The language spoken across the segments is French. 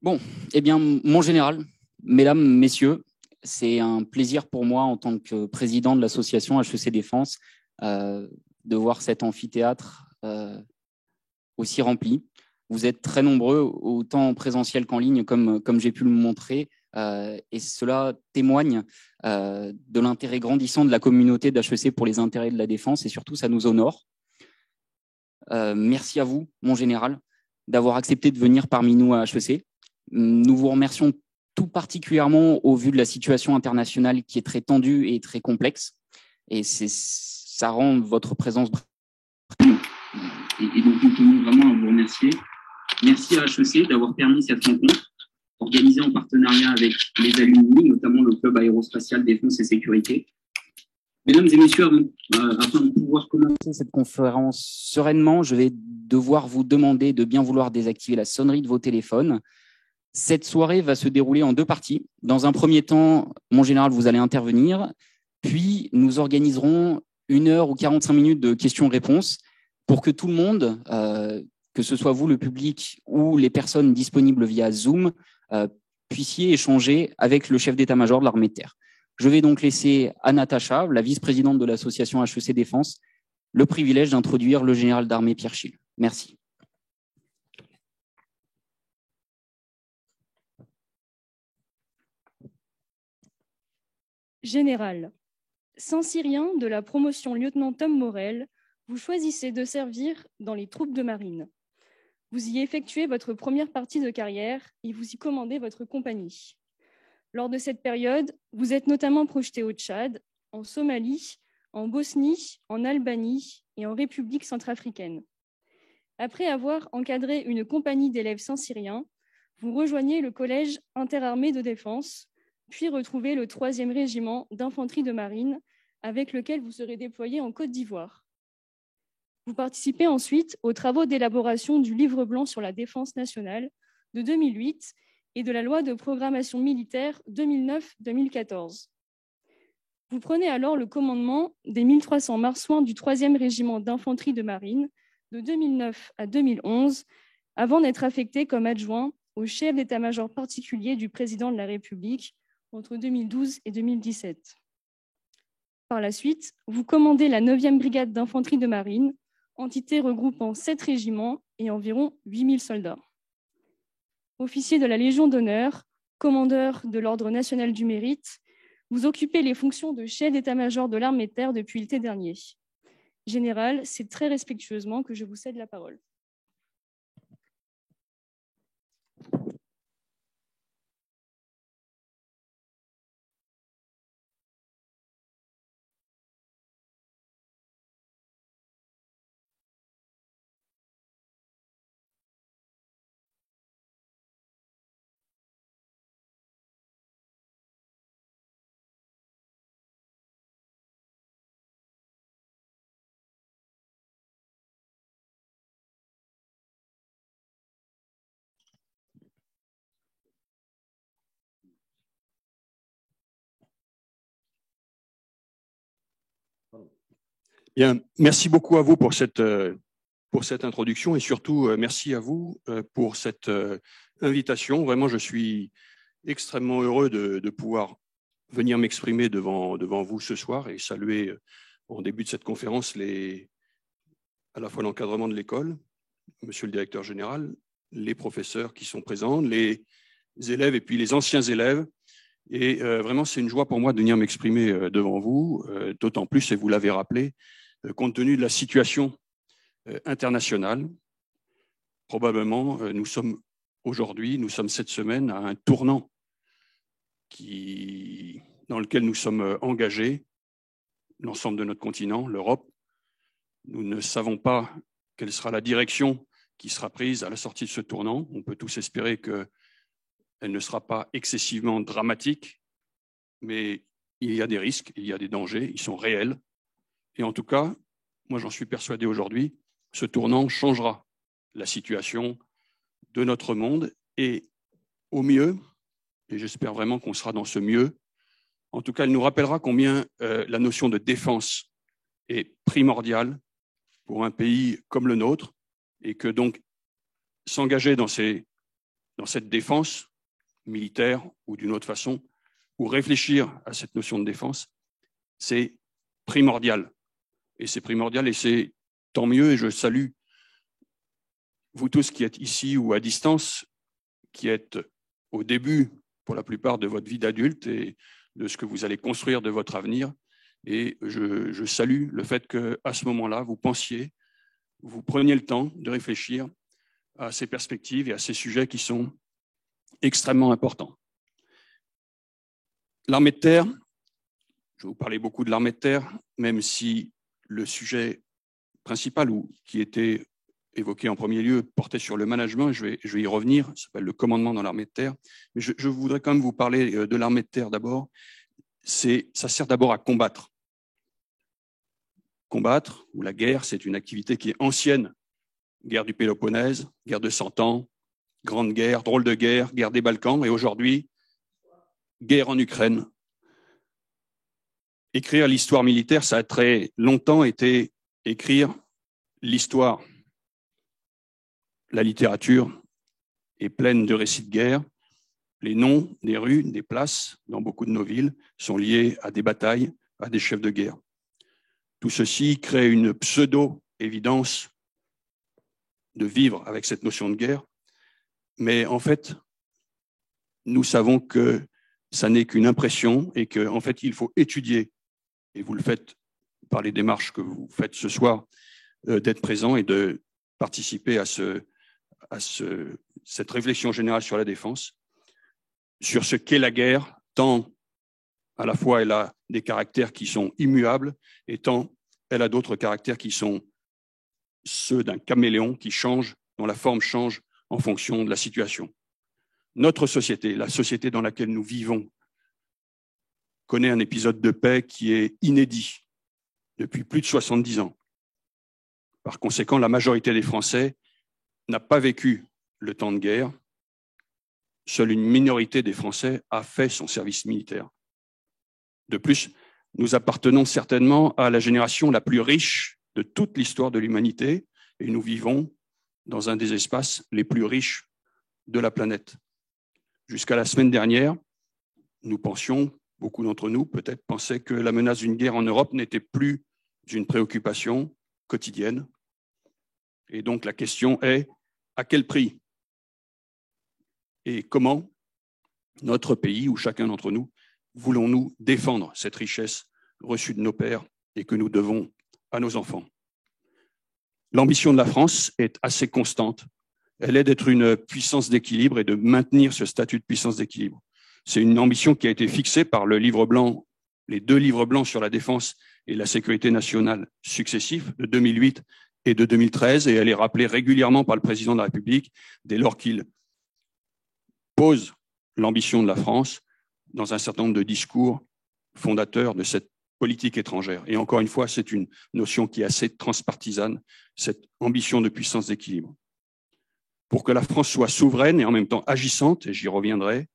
Bon, eh bien, mon général, mesdames, messieurs, c'est un plaisir pour moi en tant que président de l'association HEC Défense euh, de voir cet amphithéâtre aussi rempli. Vous êtes très nombreux, autant en présentiel qu'en ligne, comme j'ai pu le montrer, et cela témoigne de l'intérêt grandissant de la communauté d'HEC pour les intérêts de la défense, et surtout, ça nous honore. Merci à vous, mon général, d'avoir accepté de venir parmi nous à HEC. Nous vous remercions tout particulièrement au vu de la situation internationale qui est très tendue et très complexe. Et ça rend votre présence. Et donc, nous tenons vraiment à vous remercier. Merci à HEC d'avoir permis cette rencontre, organisée en partenariat avec les alumni, notamment le Club aérospatial défense et sécurité. Mesdames et messieurs, afin de pouvoir commencer cette conférence sereinement, je vais devoir vous demander de bien vouloir désactiver la sonnerie de vos téléphones. Cette soirée va se dérouler en deux parties. Dans un premier temps, mon général, vous allez intervenir, puis nous organiserons 1 heure ou 45 minutes de questions-réponses pour que tout le monde, que ce soit vous, le public, ou les personnes disponibles via Zoom, puissiez échanger avec le chef d'état-major de l'armée de terre. Je vais donc laisser à Natacha, la vice-présidente de l'association HEC Défense, le privilège d'introduire le général d'armée Pierre Schill. Merci. Général, Saint-Cyrien de la promotion lieutenant Tom Morel, vous choisissez de servir dans les troupes de marine. Vous y effectuez votre première partie de carrière et vous y commandez votre compagnie. Lors de cette période, vous êtes notamment projeté au Tchad, en Somalie, en Bosnie, en Albanie et en République centrafricaine. Après avoir encadré une compagnie d'élèves saint-cyriens, vous rejoignez le collège interarmée de défense, puis retrouvez le 3e régiment d'infanterie de marine avec lequel vous serez déployé en Côte d'Ivoire. Vous participez ensuite aux travaux d'élaboration du livre blanc sur la défense nationale de 2008 et de la loi de programmation militaire 2009-2014. Vous prenez alors le commandement des 1300 marsouins du 3e régiment d'infanterie de marine de 2009 à 2011, avant d'être affecté comme adjoint au chef d'état-major particulier du président de la République entre 2012 et 2017. Par la suite, vous commandez la 9e brigade d'infanterie de marine, entité regroupant 7 régiments et environ 8000 soldats. Officier de la Légion d'honneur, commandeur de l'Ordre national du mérite, vous occupez les fonctions de chef d'état-major de l'armée de terre depuis l'été dernier. Général, c'est très respectueusement que je vous cède la parole. Bien, merci beaucoup à vous pour cette introduction et surtout merci à vous pour cette invitation. Vraiment, je suis extrêmement heureux de pouvoir venir m'exprimer devant vous ce soir et saluer en début de cette conférence à la fois l'encadrement de l'école, monsieur le directeur général, les professeurs qui sont présents, les élèves et puis les anciens élèves. Et vraiment, c'est une joie pour moi de venir m'exprimer devant vous, d'autant plus, et vous l'avez rappelé, compte tenu de la situation internationale. Probablement, nous sommes cette semaine à un tournant dans lequel nous sommes engagés, l'ensemble de notre continent, l'Europe. Nous ne savons pas quelle sera la direction qui sera prise à la sortie de ce tournant. On peut tous espérer qu'elle ne sera pas excessivement dramatique, mais il y a des risques, il y a des dangers, ils sont réels. Et en tout cas, moi j'en suis persuadé aujourd'hui, ce tournant changera la situation de notre monde et au mieux, et j'espère vraiment qu'on sera dans ce mieux, en tout cas, elle nous rappellera combien la notion de défense est primordiale pour un pays comme le nôtre et que donc s'engager dans ces dans cette défense militaire ou d'une autre façon, ou réfléchir à cette notion de défense, c'est primordial. Et c'est primordial et c'est tant mieux. Et je salue vous tous qui êtes ici ou à distance, qui êtes au début, pour la plupart, de votre vie d'adulte et de ce que vous allez construire de votre avenir. Et je salue le fait qu'à ce moment-là, vous pensiez, vous preniez le temps de réfléchir à ces perspectives et à ces sujets qui sont extrêmement importants. L'armée de terre, je vais vous parler beaucoup de l'armée de terre, même si le sujet principal ou qui était évoqué en premier lieu portait sur le management, je vais y revenir, ça s'appelle le commandement dans l'armée de terre, mais je voudrais quand même vous parler de l'armée de terre d'abord. Ça sert d'abord à combattre. Combattre, ou la guerre, c'est une activité qui est ancienne. Guerre du Péloponnèse, guerre de 100 ans, grande guerre, drôle de guerre, guerre des Balkans, et aujourd'hui, guerre en Ukraine. Écrire l'histoire militaire, ça a très longtemps été écrire l'histoire. La littérature est pleine de récits de guerre. Les noms des rues, des places, dans beaucoup de nos villes, sont liés à des batailles, à des chefs de guerre. Tout ceci crée une pseudo-évidence de vivre avec cette notion de guerre, mais en fait, nous savons que ça n'est qu'une impression et qu'en fait, il faut étudier, et vous le faites par les démarches que vous faites ce soir, d'être présent et de participer à cette réflexion générale sur la défense, sur ce qu'est la guerre, tant à la fois elle a des caractères qui sont immuables, et tant elle a d'autres caractères qui sont ceux d'un caméléon qui change, dont la forme change en fonction de la situation. Notre société, la société dans laquelle nous vivons, connaît un épisode de paix qui est inédit depuis plus de 70 ans. Par conséquent, la majorité des Français n'a pas vécu le temps de guerre. Seule une minorité des Français a fait son service militaire. De plus, nous appartenons certainement à la génération la plus riche de toute l'histoire de l'humanité et nous vivons dans un des espaces les plus riches de la planète. Jusqu'à la semaine dernière, nous pensions, beaucoup d'entre nous peut-être pensaient que la menace d'une guerre en Europe n'était plus une préoccupation quotidienne. Et donc la question est, à quel prix et comment notre pays ou chacun d'entre nous voulons-nous défendre cette richesse reçue de nos pères et que nous devons à nos enfants. L'ambition de la France est assez constante. Elle est d'être une puissance d'équilibre et de maintenir ce statut de puissance d'équilibre. C'est une ambition qui a été fixée par le livre blanc, les 2 livres blancs sur la défense et la sécurité nationale successifs de 2008 et de 2013, et elle est rappelée régulièrement par le président de la République dès lors qu'il pose l'ambition de la France dans un certain nombre de discours fondateurs de cette politique étrangère. Et encore une fois, c'est une notion qui est assez transpartisane, cette ambition de puissance d'équilibre. Pour que la France soit souveraine et en même temps agissante, et j'y reviendrai,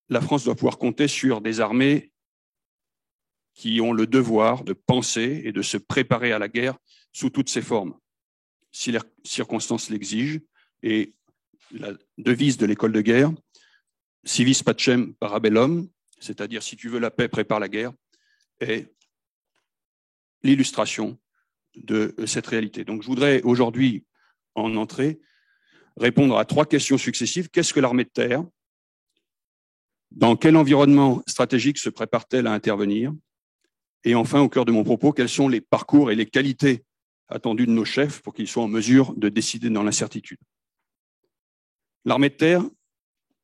la France doit pouvoir compter sur des armées qui ont le devoir de penser et de se préparer à la guerre sous toutes ses formes, si les circonstances l'exigent. Et la devise de l'école de guerre, si vis pacem para bellum, c'est-à-dire si tu veux la paix, prépare la guerre, est l'illustration de cette réalité. Donc je voudrais aujourd'hui, en entrée, répondre à 3 questions successives. Qu'est-ce que l'armée de terre? Dans quel environnement stratégique se prépare-t-elle à intervenir? Et enfin, au cœur de mon propos, quels sont les parcours et les qualités attendues de nos chefs pour qu'ils soient en mesure de décider dans l'incertitude? L'armée de terre,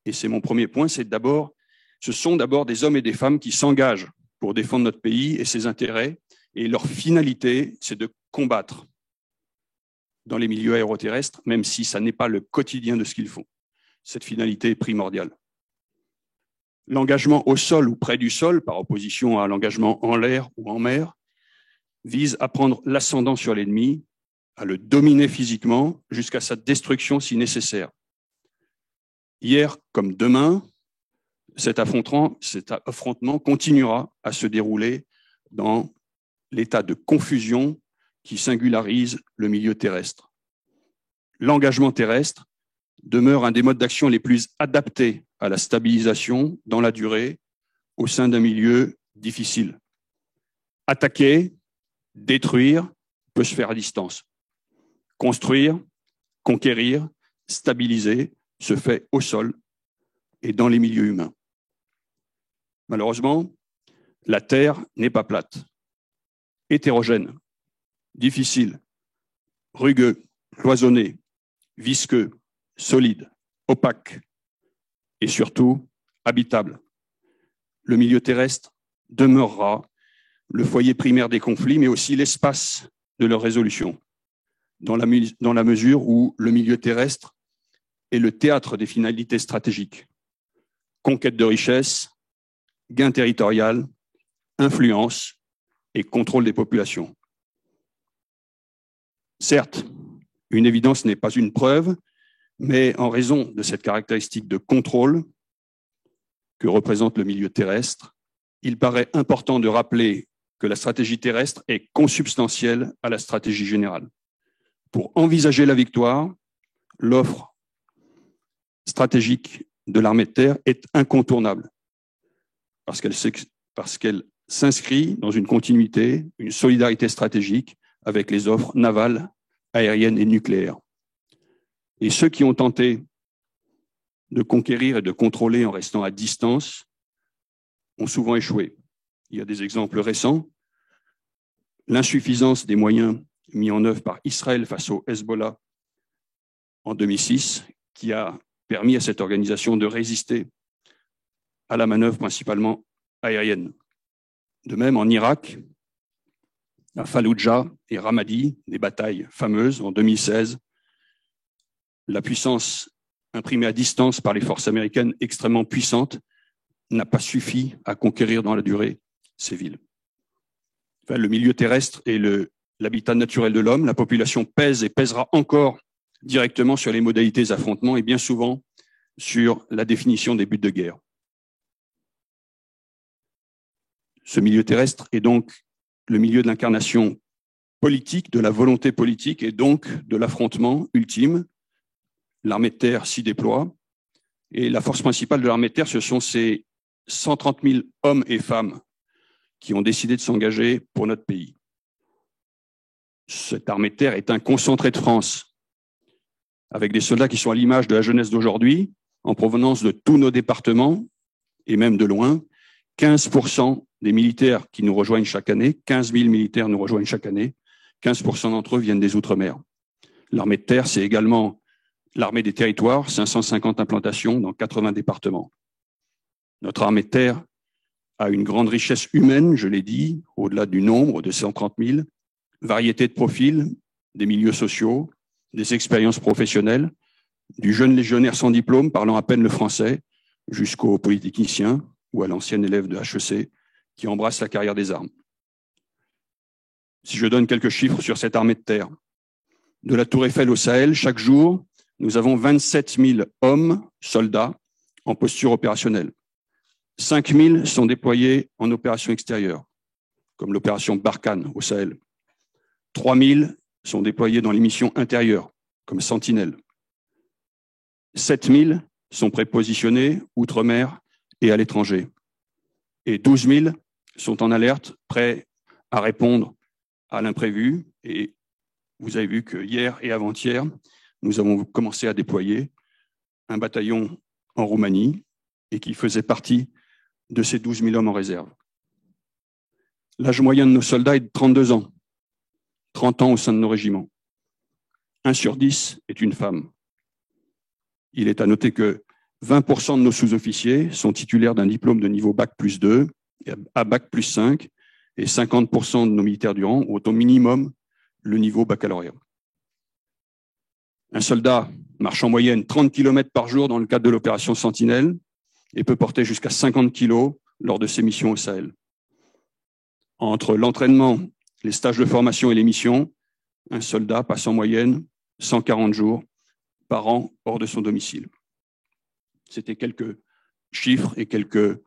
et c'est mon premier point, ce sont d'abord des hommes et des femmes qui s'engagent pour défendre notre pays et ses intérêts, et leur finalité, c'est de combattre dans les milieux aéroterrestres, même si ça n'est pas le quotidien de ce qu'ils font. Cette finalité est primordiale. L'engagement au sol ou près du sol, par opposition à l'engagement en l'air ou en mer, vise à prendre l'ascendant sur l'ennemi, à le dominer physiquement jusqu'à sa destruction si nécessaire. Hier comme demain, cet affrontement continuera à se dérouler dans l'état de confusion qui singularise le milieu terrestre. L'engagement terrestre demeure un des modes d'action les plus adaptés à la stabilisation dans la durée au sein d'un milieu difficile. Attaquer, détruire peut se faire à distance. Construire, conquérir, stabiliser se fait au sol et dans les milieux humains. Malheureusement, la Terre n'est pas plate. Hétérogène, difficile, rugueux, cloisonné, visqueux, solide, opaque et surtout habitable. Le milieu terrestre demeurera le foyer primaire des conflits, mais aussi l'espace de leur résolution, dans la mesure où le milieu terrestre est le théâtre des finalités stratégiques. Conquête de richesses, gain territorial, influence et contrôle des populations. Certes, une évidence n'est pas une preuve, mais en raison de cette caractéristique de contrôle que représente le milieu terrestre, il paraît important de rappeler que la stratégie terrestre est consubstantielle à la stratégie générale. Pour envisager la victoire, l'offre stratégique de l'armée de terre est incontournable parce qu'elle s'inscrit dans une continuité, une solidarité stratégique avec les offres navales, aériennes et nucléaires. Et ceux qui ont tenté de conquérir et de contrôler en restant à distance ont souvent échoué. Il y a des exemples récents. L'insuffisance des moyens mis en œuvre par Israël face au Hezbollah en 2006, qui a permis à cette organisation de résister à la manœuvre principalement aérienne. De même, en Irak, à Fallujah et Ramadi, des batailles fameuses en 2016, la puissance imprimée à distance par les forces américaines extrêmement puissantes n'a pas suffi à conquérir dans la durée ces villes. Enfin, le milieu terrestre est l'habitat naturel de l'homme. La population pèse et pèsera encore directement sur les modalités des affrontements et bien souvent sur la définition des buts de guerre. Ce milieu terrestre est donc le milieu de l'incarnation politique, de la volonté politique et donc de l'affrontement ultime. L'armée de terre s'y déploie et la force principale de l'armée de terre, ce sont ces 130 000 hommes et femmes qui ont décidé de s'engager pour notre pays. Cette armée de terre est un concentré de France, avec des soldats qui sont à l'image de la jeunesse d'aujourd'hui, en provenance de tous nos départements, et même de loin. 15% des militaires qui nous rejoignent chaque année, 15 000 militaires nous rejoignent chaque année, 15% d'entre eux viennent des Outre-mer. L'armée de terre, c'est également l'armée des territoires, 550 implantations dans 80 départements. Notre armée de terre a une grande richesse humaine, je l'ai dit, au-delà du nombre de 130 000, variété de profils, des milieux sociaux, des expériences professionnelles, du jeune légionnaire sans diplôme parlant à peine le français, jusqu'au polytechnicien ou à l'ancien élève de HEC qui embrasse la carrière des armes. Si je donne quelques chiffres sur cette armée de terre, de la Tour Eiffel au Sahel, chaque jour, nous avons 27 000 hommes, soldats, en posture opérationnelle. 5 000 sont déployés en opération extérieure, comme l'opération Barkhane au Sahel. 3 000 sont déployés dans les missions intérieures, comme Sentinelle. 7 000 sont prépositionnés outre-mer et à l'étranger. Et 12 000 sont en alerte, prêts à répondre à l'imprévu. Et vous avez vu que hier et avant-hier, nous avons commencé à déployer un bataillon en Roumanie et qui faisait partie de ces 12 000 hommes en réserve. L'âge moyen de nos soldats est de 32 ans, 30 ans au sein de nos régiments. 1 sur 10 est une femme. Il est à noter que 20% de nos sous-officiers sont titulaires d'un diplôme de niveau Bac plus 2 à Bac plus 5 et 50% de nos militaires du rang ont au minimum le niveau baccalauréat. Un soldat marche en moyenne 30 km par jour dans le cadre de l'opération Sentinelle et peut porter jusqu'à 50 kg lors de ses missions au Sahel. Entre l'entraînement, les stages de formation et les missions, un soldat passe en moyenne 140 jours par an hors de son domicile. C'était quelques chiffres et quelques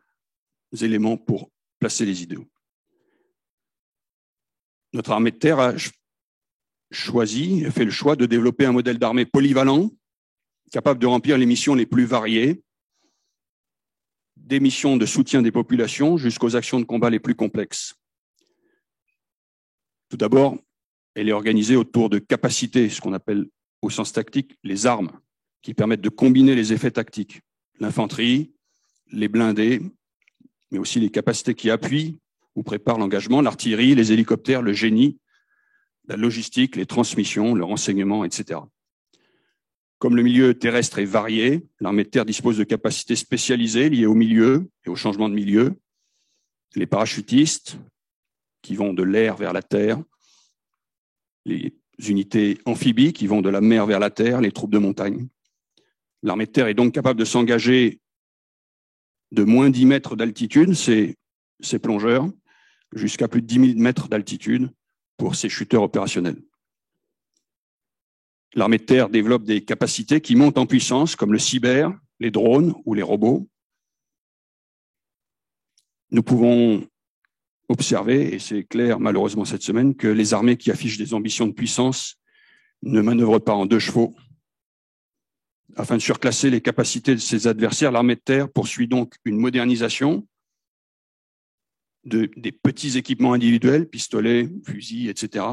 éléments pour placer les idées. Notre armée de terre a fait le choix de développer un modèle d'armée polyvalent, capable de remplir les missions les plus variées, des missions de soutien des populations jusqu'aux actions de combat les plus complexes. Tout d'abord, elle est organisée autour de capacités, ce qu'on appelle au sens tactique les armes, qui permettent de combiner les effets tactiques, l'infanterie, les blindés, mais aussi les capacités qui appuient ou préparent l'engagement, l'artillerie, les hélicoptères, le génie, la logistique, les transmissions, le renseignement, etc. Comme le milieu terrestre est varié, l'armée de terre dispose de capacités spécialisées liées au milieu et au changement de milieu. Les parachutistes, qui vont de l'air vers la terre, les unités amphibies qui vont de la mer vers la terre, les troupes de montagne. L'armée de terre est donc capable de s'engager de moins 10 mètres d'altitude, ces plongeurs, jusqu'à plus de 10 000 mètres d'altitude pour ces chuteurs opérationnels. L'armée de terre développe des capacités qui montent en puissance, comme le cyber, les drones ou les robots. Nous pouvons observer, et c'est clair malheureusement cette semaine, que les armées qui affichent des ambitions de puissance ne manœuvrent pas en 2 chevaux. Afin de surclasser les capacités de ses adversaires, l'armée de terre poursuit donc une modernisation des petits équipements individuels, pistolets, fusils, etc.,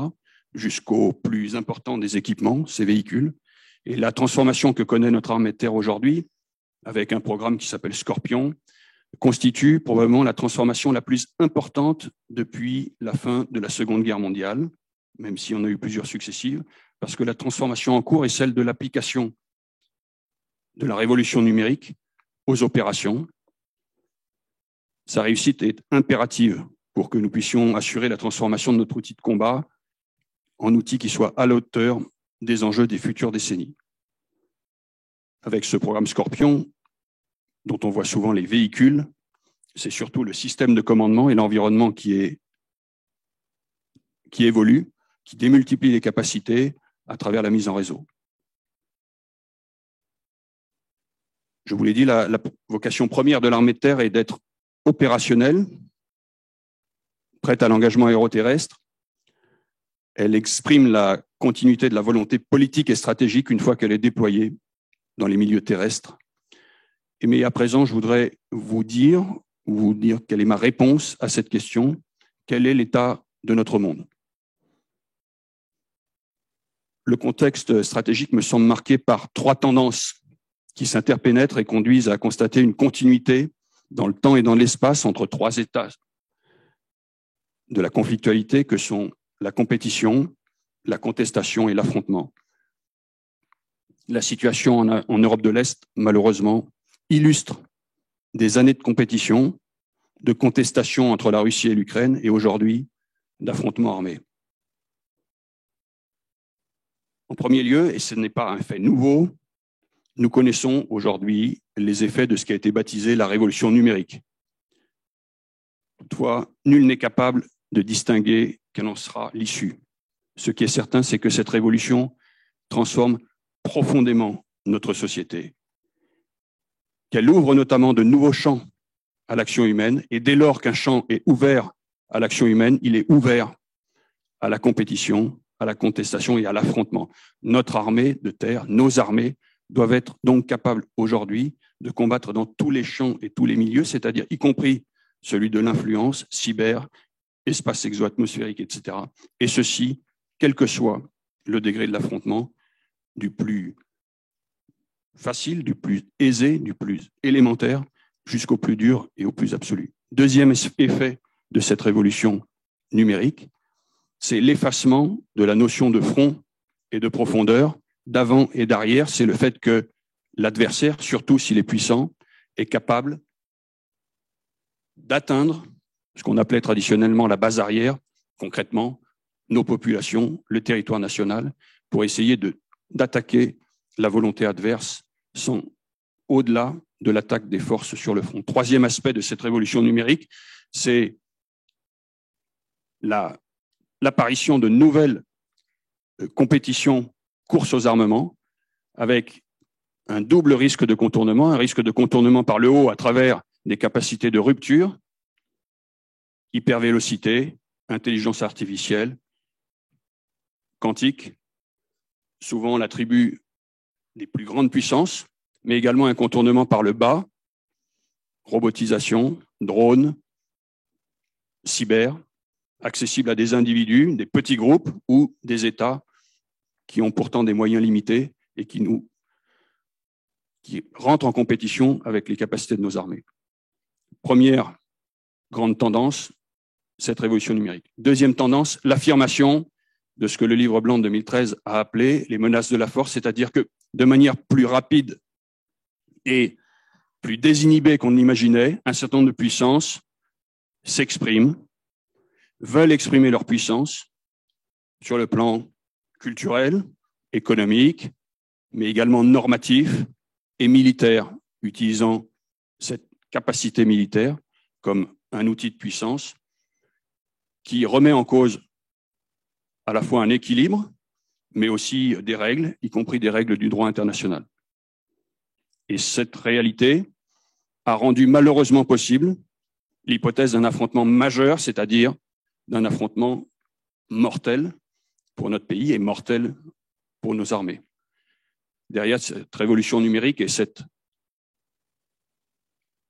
jusqu'aux plus importants des équipements, ces véhicules. Et la transformation que connaît notre armée de terre aujourd'hui, avec un programme qui s'appelle Scorpion, constitue probablement la transformation la plus importante depuis la fin de la Seconde Guerre mondiale, même si on a eu plusieurs successives, parce que la transformation en cours est celle de l'application de la révolution numérique aux opérations. Sa réussite est impérative pour que nous puissions assurer la transformation de notre outil de combat en outil qui soit à la hauteur des enjeux des futures décennies. Avec ce programme Scorpion, dont on voit souvent les véhicules, c'est surtout le système de commandement et l'environnement qui évolue, qui démultiplie les capacités à travers la mise en réseau. Je vous l'ai dit, la vocation première de l'armée de terre est d'être opérationnelle, prête à l'engagement aéroterrestre. Elle exprime la continuité de la volonté politique et stratégique une fois qu'elle est déployée dans les milieux terrestres. Mais à présent, je voudrais vous dire quelle est ma réponse à cette question. Quel est l'état de notre monde? Le contexte stratégique me semble marqué par 3 tendances qui s'interpénètrent et conduisent à constater une continuité dans le temps et dans l'espace entre 3 états de la conflictualité que sont la compétition, la contestation et l'affrontement. La situation en Europe de l'Est, malheureusement, illustre des années de compétition, de contestation entre la Russie et l'Ukraine et aujourd'hui d'affrontements armés. En premier lieu, et ce n'est pas un fait nouveau, nous connaissons aujourd'hui les effets de ce qui a été baptisé la révolution numérique. Toutefois, nul n'est capable de distinguer quelle en sera l'issue. Ce qui est certain, c'est que cette révolution transforme profondément notre société, qu'elle ouvre notamment de nouveaux champs à l'action humaine, et dès lors qu'un champ est ouvert à l'action humaine, il est ouvert à la compétition, à la contestation et à l'affrontement. Notre armée de terre, nos armées, doivent être donc capables aujourd'hui de combattre dans tous les champs et tous les milieux, c'est-à-dire y compris celui de l'influence, cyber, espace exo-atmosphérique, etc. Et ceci, quel que soit le degré de l'affrontement, du plus facile, du plus aisé, du plus élémentaire, jusqu'au plus dur et au plus absolu. Deuxième effet de cette révolution numérique, c'est l'effacement de la notion de front et de profondeur, d'avant et d'arrière. C'est le fait que l'adversaire, surtout s'il est puissant, est capable d'atteindre ce qu'on appelait traditionnellement la base arrière, concrètement nos populations, le territoire national, pour essayer d'attaquer la volonté adverse sans au-delà de l'attaque des forces sur le front. Troisième aspect de cette révolution numérique, c'est l'apparition de nouvelles compétitions, courses aux armements, avec un double risque de contournement, un risque de contournement par le haut à travers des capacités de rupture, hypervélocité, intelligence artificielle, quantique. Souvent, l'attribut des plus grandes puissances, mais également un contournement par le bas, robotisation, drones, cyber, accessible à des individus, des petits groupes ou des États qui ont pourtant des moyens limités et qui rentrent en compétition avec les capacités de nos armées. Première grande tendance, cette révolution numérique. Deuxième tendance, l'affirmation de ce que le livre blanc de 2013 a appelé les menaces de la force, c'est-à-dire que de manière plus rapide et plus désinhibée qu'on l'imaginait, un certain nombre de puissances s'expriment, veulent exprimer leur puissance sur le plan culturel, économique, mais également normatif et militaire, utilisant cette capacité militaire comme un outil de puissance qui remet en cause à la fois un équilibre, mais aussi des règles, y compris des règles du droit international. Et cette réalité a rendu malheureusement possible l'hypothèse d'un affrontement majeur, c'est-à-dire d'un affrontement mortel pour notre pays et mortel pour nos armées. Derrière cette révolution numérique et cette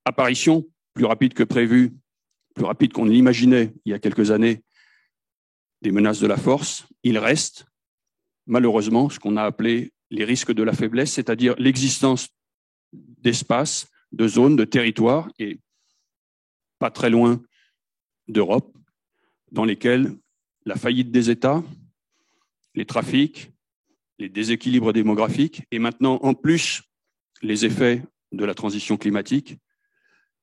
apparition plus rapide que prévu, plus rapide qu'on ne l'imaginait il y a quelques années, des menaces de la force, il reste malheureusement ce qu'on a appelé les risques de la faiblesse, c'est-à-dire l'existence d'espaces, de zones, de territoires, et pas très loin d'Europe, dans lesquels la faillite des États, les trafics, les déséquilibres démographiques, et maintenant en plus les effets de la transition climatique,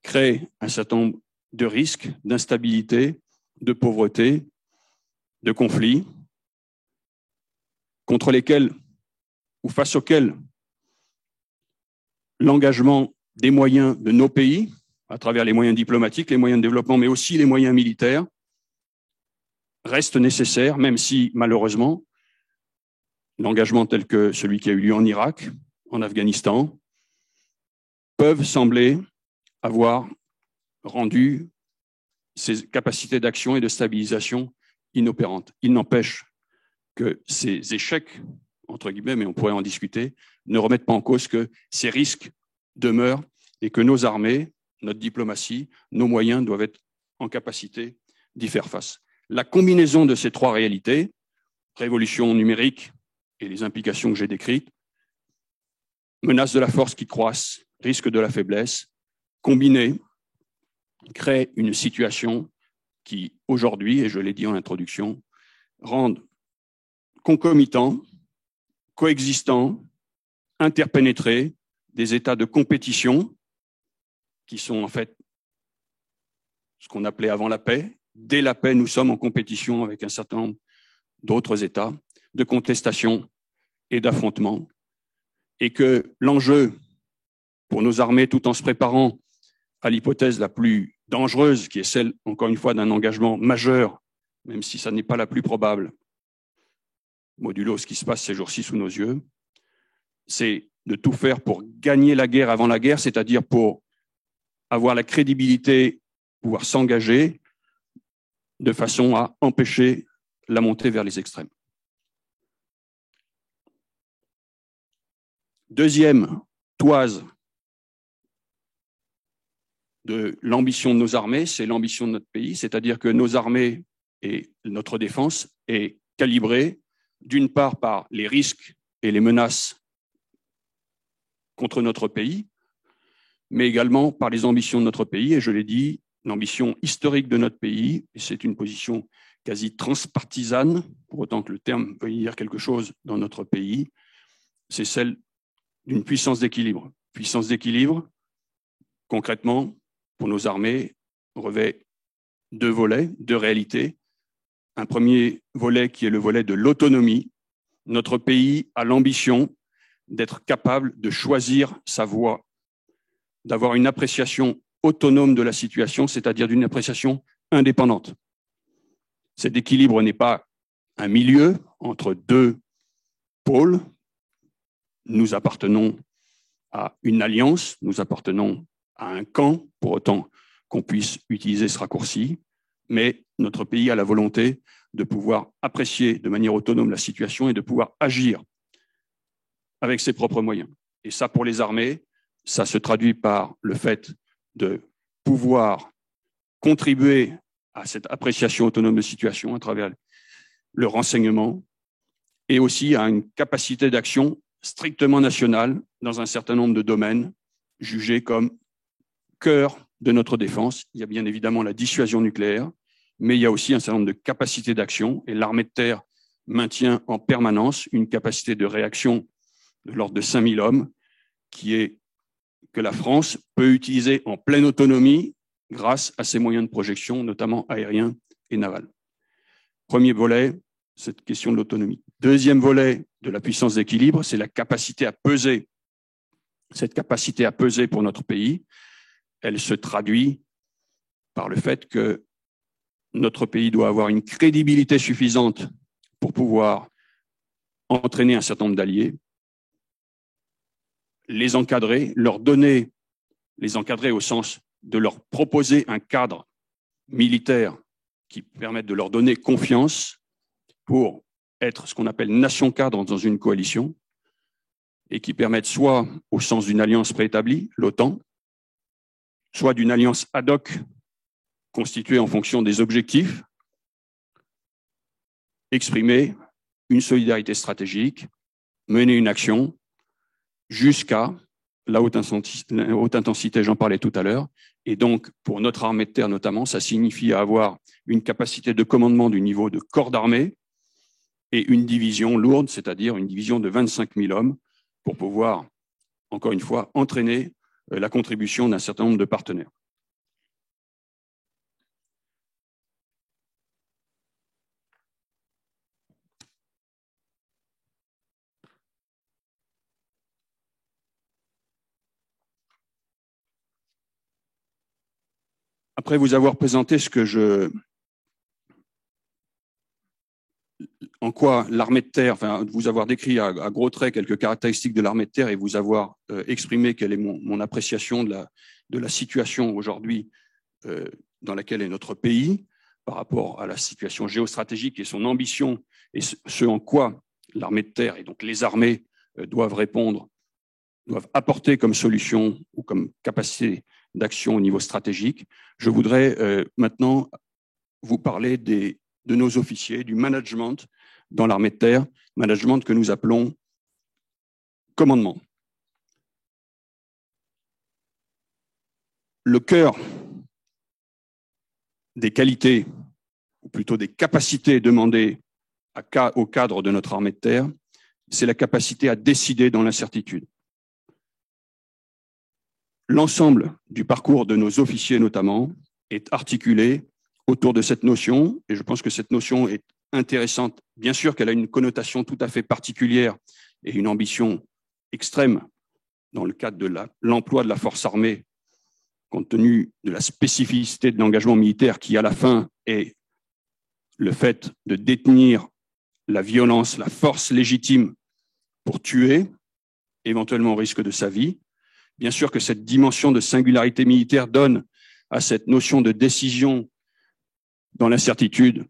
créent un certain nombre de risques, d'instabilité, de pauvreté, de conflits, contre lesquels ou face auxquels l'engagement des moyens de nos pays, à travers les moyens diplomatiques, les moyens de développement, mais aussi les moyens militaires, reste nécessaire, même si, malheureusement, l'engagement tel que celui qui a eu lieu en Irak, en Afghanistan, peuvent sembler avoir rendu ces capacités d'action et de stabilisation inopérantes. Il n'empêche que ces échecs, entre guillemets, mais on pourrait en discuter, ne remettent pas en cause que ces risques demeurent et que nos armées, notre diplomatie, nos moyens doivent être en capacité d'y faire face. La combinaison de ces trois réalités, révolution numérique et les implications que j'ai décrites, menaces de la force qui croissent, risque de la faiblesse, combinées, crée une situation qui, aujourd'hui, et je l'ai dit en introduction, rendent concomitants, coexistants, interpénétrés des états de compétition qui sont en fait ce qu'on appelait avant la paix. Dès la paix, nous sommes en compétition avec un certain nombre d'autres états, de contestation et d'affrontement, et que l'enjeu pour nos armées, tout en se préparant à l'hypothèse la plus dangereuse, qui est celle, encore une fois, d'un engagement majeur, même si ça n'est pas la plus probable, modulo ce qui se passe ces jours-ci sous nos yeux, c'est de tout faire pour gagner la guerre avant la guerre, c'est-à-dire pour avoir la crédibilité, pouvoir s'engager de façon à empêcher la montée vers les extrêmes. Deuxième toise de l'ambition de nos armées, c'est l'ambition de notre pays, c'est-à-dire que nos armées et notre défense est calibrée d'une part par les risques et les menaces contre notre pays, mais également par les ambitions de notre pays, et je l'ai dit, l'ambition historique de notre pays, et c'est une position quasi transpartisane, pour autant que le terme veuille dire quelque chose dans notre pays, c'est celle d'une puissance d'équilibre. Puissance d'équilibre, concrètement, pour nos armées, revêt deux volets, deux réalités. Un premier volet qui est le volet de l'autonomie. Notre pays a l'ambition d'être capable de choisir sa voie, d'avoir une appréciation autonome de la situation, c'est-à-dire d'une appréciation indépendante. Cet équilibre n'est pas un milieu entre deux pôles. Nous appartenons à une alliance, nous appartenons à un camp, pour autant qu'on puisse utiliser ce raccourci, mais notre pays a la volonté de pouvoir apprécier de manière autonome la situation et de pouvoir agir avec ses propres moyens. Et ça, pour les armées, ça se traduit par le fait de pouvoir contribuer à cette appréciation autonome de situation à travers le renseignement et aussi à une capacité d'action strictement nationale dans un certain nombre de domaines jugés comme cœur de notre défense. Il y a bien évidemment la dissuasion nucléaire, mais il y a aussi un certain nombre de capacités d'action et l'armée de terre maintient en permanence une capacité de réaction de l'ordre de 5000 hommes que la France peut utiliser en pleine autonomie grâce à ses moyens de projection, notamment aériens et navals. Premier volet, cette question de l'autonomie. Deuxième volet de la puissance d'équilibre, c'est la capacité à peser. Cette capacité à peser pour notre pays, elle se traduit par le fait que notre pays doit avoir une crédibilité suffisante pour pouvoir entraîner un certain nombre d'alliés, les encadrer, leur donner, les encadrer au sens de leur proposer un cadre militaire qui permette de leur donner confiance pour être ce qu'on appelle nation cadre dans une coalition et qui permette soit au sens d'une alliance préétablie, l'OTAN, soit d'une alliance ad hoc constituée en fonction des objectifs, exprimer une solidarité stratégique, mener une action jusqu'à la haute intensité, j'en parlais tout à l'heure. Et donc, pour notre armée de terre notamment, ça signifie avoir une capacité de commandement du niveau de corps d'armée et une division lourde, c'est-à-dire une division de 25 000 hommes pour pouvoir, encore une fois, entraîner la contribution d'un certain nombre de partenaires. Après vous avoir présenté en quoi l'armée de terre, enfin, vous avoir décrit à gros traits quelques caractéristiques de l'armée de terre et vous avoir exprimé quelle est mon appréciation de la situation aujourd'hui dans laquelle est notre pays par rapport à la situation géostratégique et son ambition et ce en quoi l'armée de terre et donc les armées doivent répondre, doivent apporter comme solution ou comme capacité d'action au niveau stratégique. Je voudrais maintenant vous parler de nos officiers, du management dans l'armée de terre, management que nous appelons commandement. Le cœur des qualités, ou plutôt des capacités demandées au cadre de notre armée de terre, c'est la capacité à décider dans l'incertitude. L'ensemble du parcours de nos officiers, notamment, est articulé autour de cette notion, et je pense que cette notion est intéressante. Bien sûr qu'elle a une connotation tout à fait particulière et une ambition extrême dans le cadre de l'emploi de la force armée, compte tenu de la spécificité de l'engagement militaire qui, à la fin, est le fait de détenir la violence, la force légitime pour tuer, éventuellement au risque de sa vie. Bien sûr que cette dimension de singularité militaire donne à cette notion de décision dans l'incertitude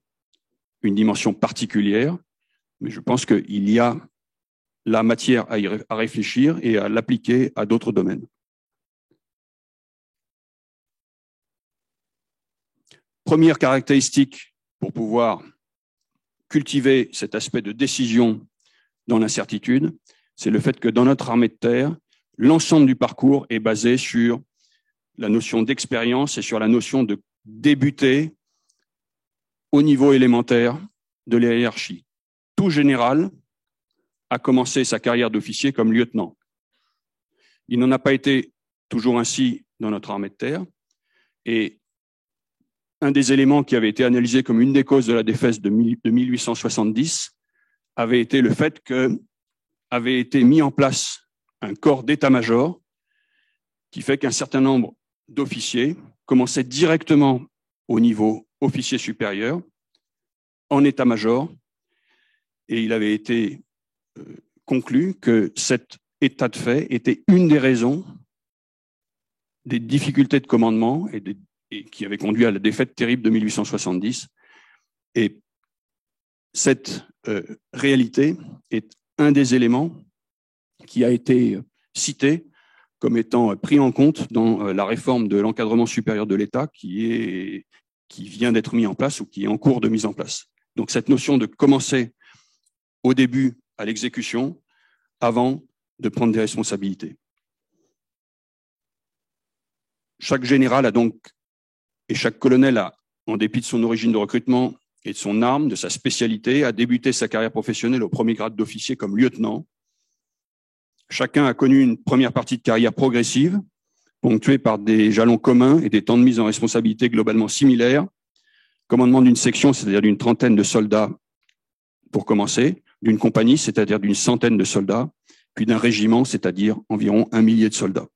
une dimension particulière, mais je pense qu'il y a la matière à réfléchir et à l'appliquer à d'autres domaines. Première caractéristique pour pouvoir cultiver cet aspect de décision dans l'incertitude, c'est le fait que dans notre armée de terre, l'ensemble du parcours est basé sur la notion d'expérience et sur la notion de débuter au niveau élémentaire de la hiérarchie. Tout général a commencé sa carrière d'officier comme lieutenant. Il n'en a pas été toujours ainsi dans notre armée de terre. Et un des éléments qui avait été analysé comme une des causes de la défaite de 1870 avait été le fait qu'avait été mis en place un corps d'état-major qui fait qu'un certain nombre d'officiers commençaient directement au niveau officier supérieur en état-major, et il avait été conclu que cet état de fait était une des raisons des difficultés de commandement et qui avait conduit à la défaite terrible de 1870. Et cette réalité est un des éléments qui a été cité comme étant pris en compte dans la réforme de l'encadrement supérieur de l'État qui vient d'être mis en place ou qui est en cours de mise en place. Donc cette notion de commencer au début à l'exécution avant de prendre des responsabilités. Chaque général a donc, et chaque colonel a, en dépit de son origine de recrutement et de son arme, de sa spécialité, a débuté sa carrière professionnelle au premier grade d'officier comme lieutenant. Chacun a connu une première partie de carrière progressive, ponctuée par des jalons communs et des temps de mise en responsabilité globalement similaires. Commandement d'une section, c'est-à-dire d'une trentaine de soldats pour commencer, d'une compagnie, c'est-à-dire d'une centaine de soldats, puis d'un régiment, c'est-à-dire environ 1 millier de soldats.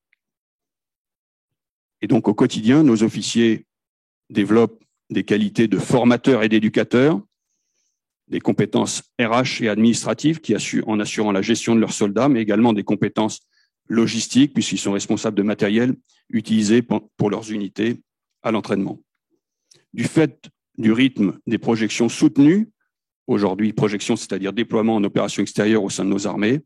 Et donc, au quotidien, nos officiers développent des qualités de formateurs et d'éducateurs, des compétences RH et administratives en assurant la gestion de leurs soldats, mais également des compétences logistiques, puisqu'ils sont responsables de matériel utilisé pour leurs unités à l'entraînement. Du fait du rythme des projections soutenues, aujourd'hui projection, c'est-à-dire déploiement en opération extérieure au sein de nos armées,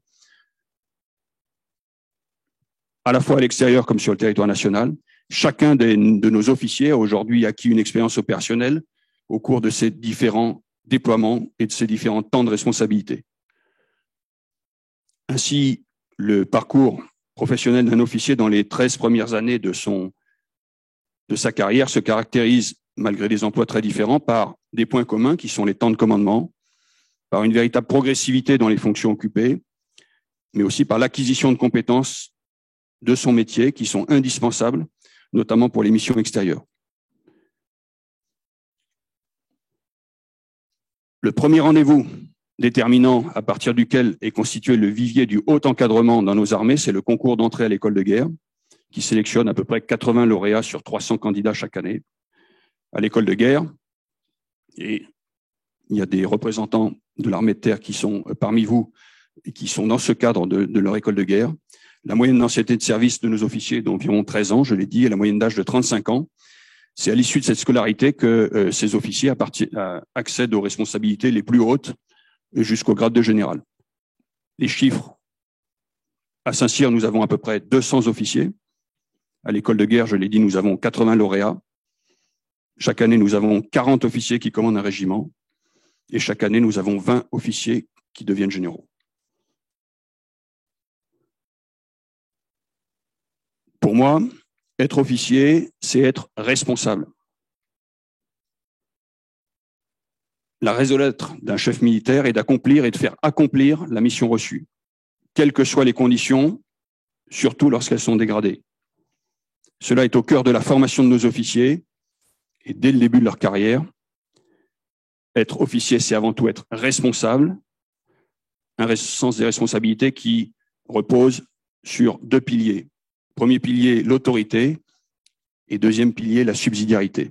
à la fois à l'extérieur comme sur le territoire national, chacun de nos officiers a aujourd'hui acquis une expérience opérationnelle au cours de ces différents déploiements et de ces différents temps de responsabilité. Ainsi, le parcours professionnel d'un officier dans les 13 premières années de sa carrière se caractérise, malgré des emplois très différents, par des points communs qui sont les temps de commandement, par une véritable progressivité dans les fonctions occupées, mais aussi par l'acquisition de compétences de son métier qui sont indispensables, notamment pour les missions extérieures. Le premier rendez-vous déterminant à partir duquel est constitué le vivier du haut encadrement dans nos armées, c'est le concours d'entrée à l'école de guerre, qui sélectionne à peu près 80 lauréats sur 300 candidats chaque année à l'école de guerre. Et il y a des représentants de l'armée de terre qui sont parmi vous et qui sont dans ce cadre de leur école de guerre. La moyenne d'ancienneté de service de nos officiers est d'environ 13 ans, je l'ai dit, et la moyenne d'âge de 35 ans. C'est à l'issue de cette scolarité que ces officiers accèdent aux responsabilités les plus hautes jusqu'au grade de général. Les chiffres, à Saint-Cyr, nous avons à peu près 200 officiers. À l'école de guerre, je l'ai dit, nous avons 80 lauréats. Chaque année, nous avons 40 officiers qui commandent un régiment. Et chaque année, nous avons 20 officiers qui deviennent généraux. Pour moi, être officier, c'est être responsable. La raison d'être d'un chef militaire est d'accomplir et de faire accomplir la mission reçue, quelles que soient les conditions, surtout lorsqu'elles sont dégradées. Cela est au cœur de la formation de nos officiers et dès le début de leur carrière. Être officier, c'est avant tout être responsable, un sens des responsabilités qui repose sur 2 piliers. Premier pilier, l'autorité, et deuxième pilier, la subsidiarité.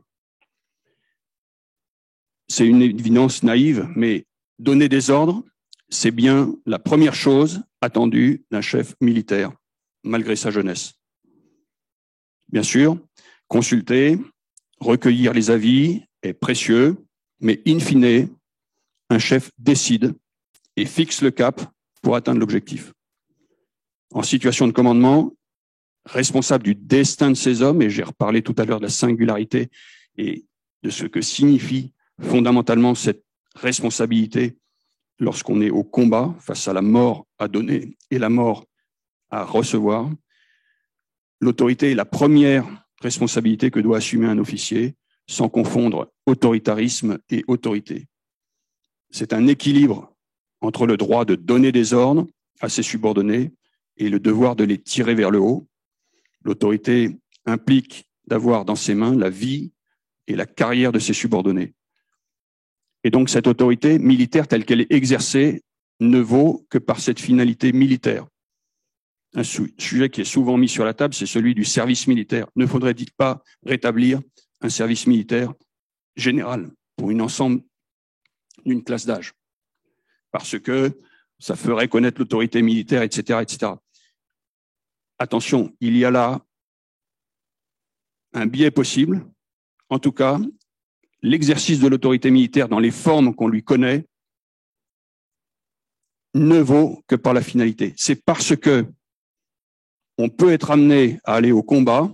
C'est une évidence naïve, mais donner des ordres, c'est bien la première chose attendue d'un chef militaire, malgré sa jeunesse. Bien sûr, consulter, recueillir les avis est précieux, mais in fine, un chef décide et fixe le cap pour atteindre l'objectif. En situation de commandement, responsable du destin de ces hommes, et j'ai reparlé tout à l'heure de la singularité et de ce que signifie fondamentalement cette responsabilité lorsqu'on est au combat face à la mort à donner et la mort à recevoir. L'autorité est la première responsabilité que doit assumer un officier, sans confondre autoritarisme et autorité. C'est un équilibre entre le droit de donner des ordres à ses subordonnés et le devoir de les tirer vers le haut. L'autorité implique d'avoir dans ses mains la vie et la carrière de ses subordonnés. Et donc cette autorité militaire telle qu'elle est exercée ne vaut que par cette finalité militaire. Un sujet qui est souvent mis sur la table, c'est celui du service militaire. Ne faudrait-il pas rétablir un service militaire général pour un ensemble d'une classe d'âge? Parce que ça ferait connaître l'autorité militaire, etc., etc. Attention, il y a là un biais possible. En tout cas, l'exercice de l'autorité militaire dans les formes qu'on lui connaît ne vaut que par la finalité. C'est parce que on peut être amené à aller au combat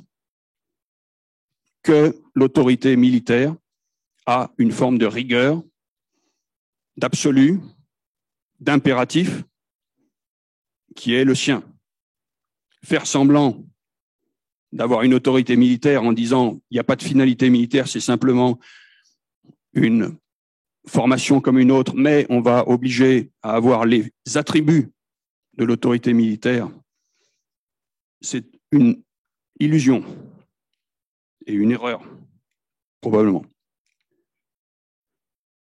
que l'autorité militaire a une forme de rigueur, d'absolu, d'impératif qui est le sien. Faire semblant d'avoir une autorité militaire en disant il n'y a pas de finalité militaire, c'est simplement une formation comme une autre, mais on va obliger à avoir les attributs de l'autorité militaire, c'est une illusion et une erreur, probablement.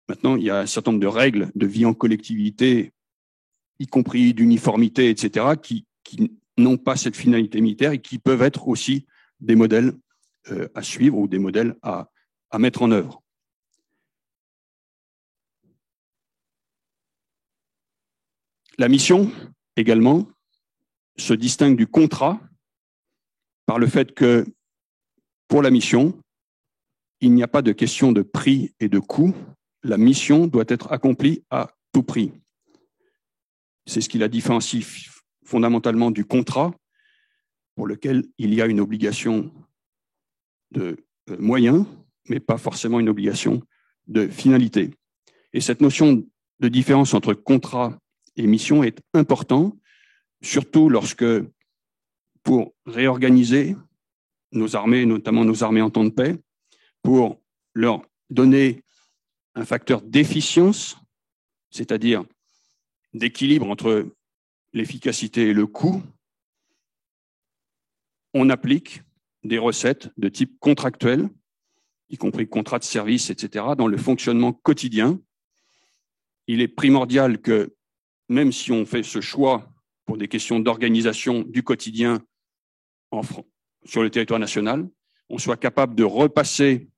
Maintenant, il y a un certain nombre de règles de vie en collectivité, y compris d'uniformité, etc., qui n'ont pas cette finalité militaire et qui peuvent être aussi des modèles à suivre ou des modèles à mettre en œuvre. La mission, également, se distingue du contrat par le fait que, pour la mission, il n'y a pas de question de prix et de coût. La mission doit être accomplie à tout prix. C'est ce qui la différencie fondamentalement du contrat, pour lequel il y a une obligation de moyens, mais pas forcément une obligation de finalité. Et cette notion de différence entre contrat et mission est importante, surtout lorsque, pour réorganiser nos armées, notamment nos armées en temps de paix, pour leur donner un facteur d'efficience, c'est-à-dire d'équilibre entre l'efficacité et le coût, on applique des recettes de type contractuel, y compris contrat de service, etc., dans le fonctionnement quotidien. Il est primordial que, même si on fait ce choix pour des questions d'organisation du quotidien sur le territoire national, on soit capable de repasser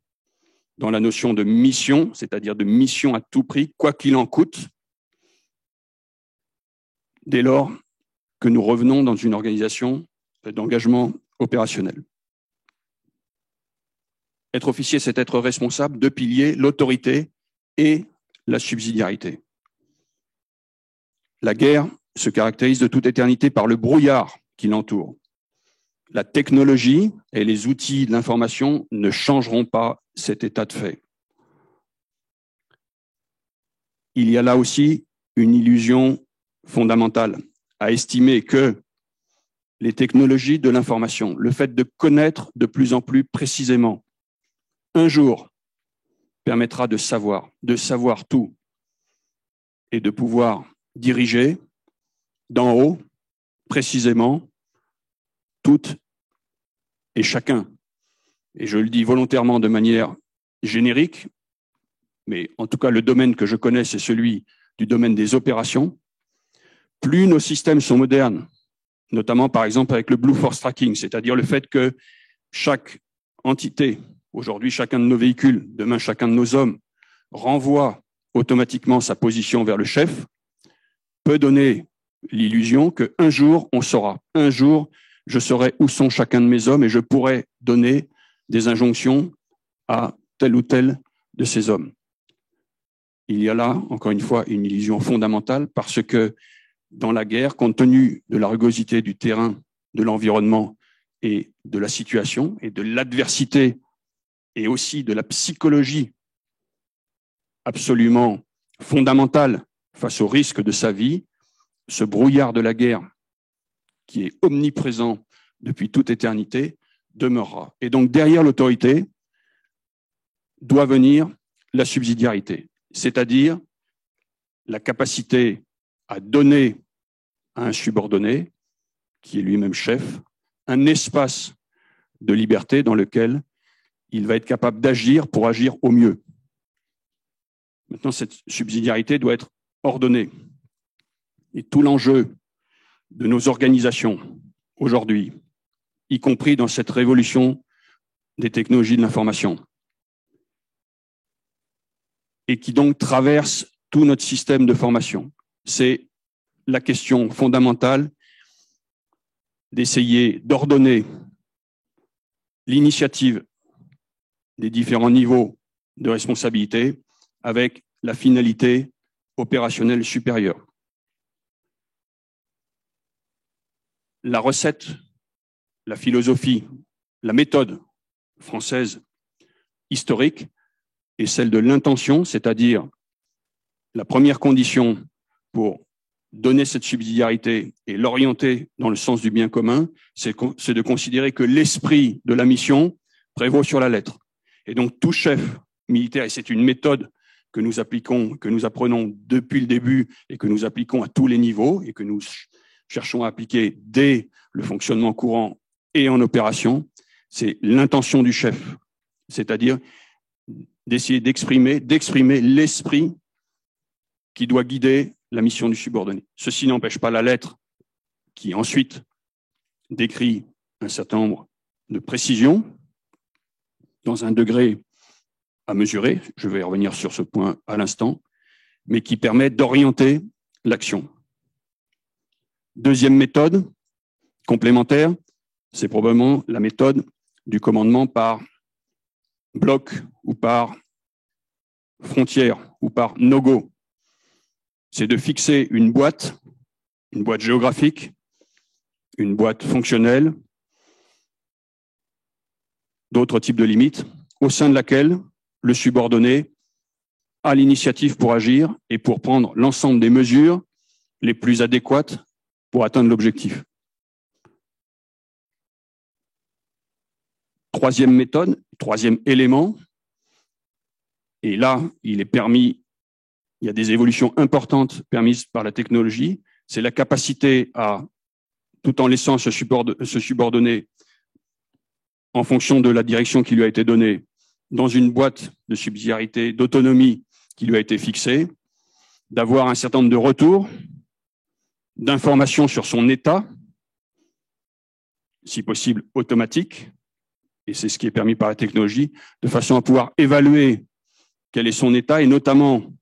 dans la notion de mission, c'est-à-dire de mission à tout prix, quoi qu'il en coûte, dès lors que nous revenons dans une organisation d'engagement opérationnel. Être officier, c'est être responsable de piliers, l'autorité et la subsidiarité. La guerre se caractérise de toute éternité par le brouillard qui l'entoure. La technologie et les outils de l'information ne changeront pas cet état de fait. Il y a là aussi une illusion fondamentale à estimer que les technologies de l'information, le fait de connaître de plus en plus précisément, un jour permettra de savoir tout et de pouvoir diriger d'en haut, précisément, toutes et chacun. Et je le dis volontairement de manière générique, mais en tout cas le domaine que je connais, c'est celui du domaine des opérations. Plus nos systèmes sont modernes, notamment par exemple avec le Blue Force Tracking, c'est-à-dire le fait que chaque entité, aujourd'hui chacun de nos véhicules, demain chacun de nos hommes, renvoie automatiquement sa position vers le chef, peut donner l'illusion qu'un jour on saura, un jour je saurai où sont chacun de mes hommes et je pourrai donner des injonctions à tel ou tel de ces hommes. Il y a là, encore une fois, une illusion fondamentale parce que dans la guerre, compte tenu de la rugosité du terrain, de l'environnement et de la situation et de l'adversité et aussi de la psychologie absolument fondamentale face au risque de sa vie, ce brouillard de la guerre qui est omniprésent depuis toute éternité demeurera. Et donc derrière l'autorité doit venir la subsidiarité, c'est-à-dire la capacité à donner à un subordonné, qui est lui-même chef, un espace de liberté dans lequel il va être capable d'agir pour agir au mieux. Maintenant, cette subsidiarité doit être ordonnée. Et tout l'enjeu de nos organisations aujourd'hui, y compris dans cette révolution des technologies de l'information, et qui donc traverse tout notre système de formation, c'est la question fondamentale d'essayer d'ordonner l'initiative des différents niveaux de responsabilité avec la finalité opérationnelle supérieure. la recette, la philosophie, la méthode française historique est celle de l'intention, c'est-à-dire la première condition pour donner cette subsidiarité et l'orienter dans le sens du bien commun, c'est de considérer que l'esprit de la mission prévaut sur la lettre. Et donc tout chef militaire, et c'est une méthode que nous appliquons, que nous apprenons depuis le début et que nous appliquons à tous les niveaux et que nous cherchons à appliquer dès le fonctionnement courant et en opération, c'est l'intention du chef, c'est-à-dire d'essayer d'exprimer l'esprit qui doit guider la mission du subordonné. Ceci n'empêche pas la lettre qui ensuite décrit un certain nombre de précisions dans un degré à mesurer, je vais revenir sur ce point à l'instant, mais qui permet d'orienter l'action. Deuxième méthode complémentaire, c'est probablement la méthode du commandement par bloc ou par frontière ou par no-go. C'est de fixer une boîte géographique, une boîte fonctionnelle, d'autres types de limites, au sein de laquelle le subordonné a l'initiative pour agir et pour prendre l'ensemble des mesures les plus adéquates pour atteindre l'objectif. Troisième méthode, troisième élément, et là, il y a des évolutions importantes permises par la technologie, c'est la capacité à, tout en laissant se subordonner en fonction de la direction qui lui a été donnée, dans une boîte de subsidiarité, d'autonomie qui lui a été fixée, d'avoir un certain nombre de retours, d'informations sur son état, si possible automatique, et c'est ce qui est permis par la technologie, de façon à pouvoir évaluer quel est son état et notamment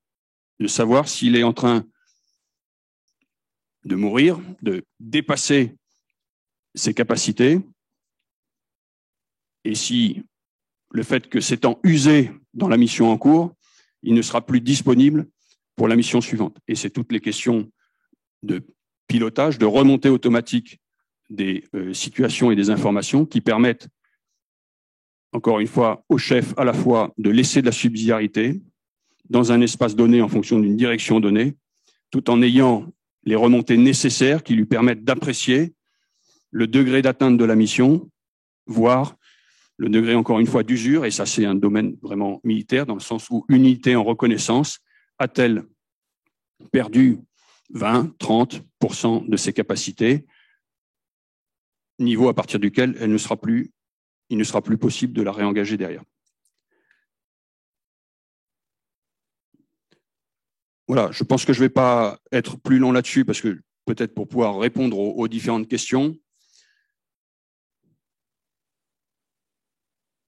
de savoir s'il est en train de mourir, de dépasser ses capacités, et si le fait que s'étant usé dans la mission en cours, il ne sera plus disponible pour la mission suivante. Et c'est toutes les questions de pilotage, de remontée automatique des situations et des informations qui permettent, encore une fois, au chef à la fois de laisser de la subsidiarité dans un espace donné en fonction d'une direction donnée, tout en ayant les remontées nécessaires qui lui permettent d'apprécier le degré d'atteinte de la mission, voire le degré, encore une fois, d'usure, et ça c'est un domaine vraiment militaire, dans le sens où une unité en reconnaissance a-t-elle perdu 20-30% de ses capacités, niveau à partir duquel il ne sera plus possible de la réengager derrière. Voilà, je pense que je ne vais pas être plus long là-dessus, parce que peut-être pour pouvoir répondre aux différentes questions.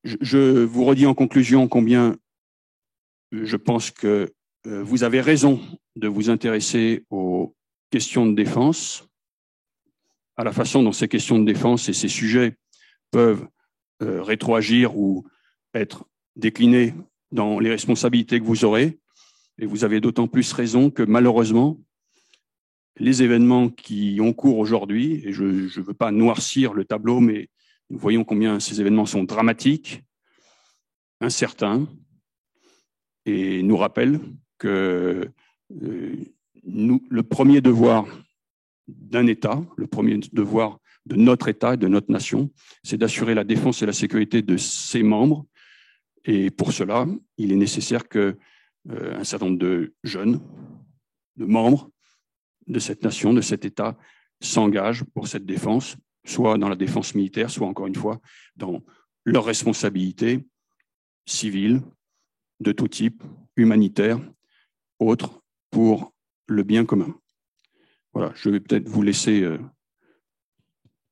Je vous redis en conclusion combien je pense que vous avez raison de vous intéresser aux questions de défense, à la façon dont ces questions de défense et ces sujets peuvent rétroagir ou être déclinés dans les responsabilités que vous aurez. Et vous avez d'autant plus raison que malheureusement, les événements qui ont cours aujourd'hui, et je ne veux pas noircir le tableau, mais nous voyons combien ces événements sont dramatiques, incertains, et nous rappellent que le premier devoir d'un État, le premier devoir de notre État et de notre nation, c'est d'assurer la défense et la sécurité de ses membres. Et pour cela, il est nécessaire qu'un certain nombre de jeunes, de membres de cette nation, de cet État, s'engagent pour cette défense, soit dans la défense militaire, soit encore une fois dans leurs responsabilités civiles de tout type, humanitaires, autres, pour le bien commun. Voilà, je vais peut-être vous laisser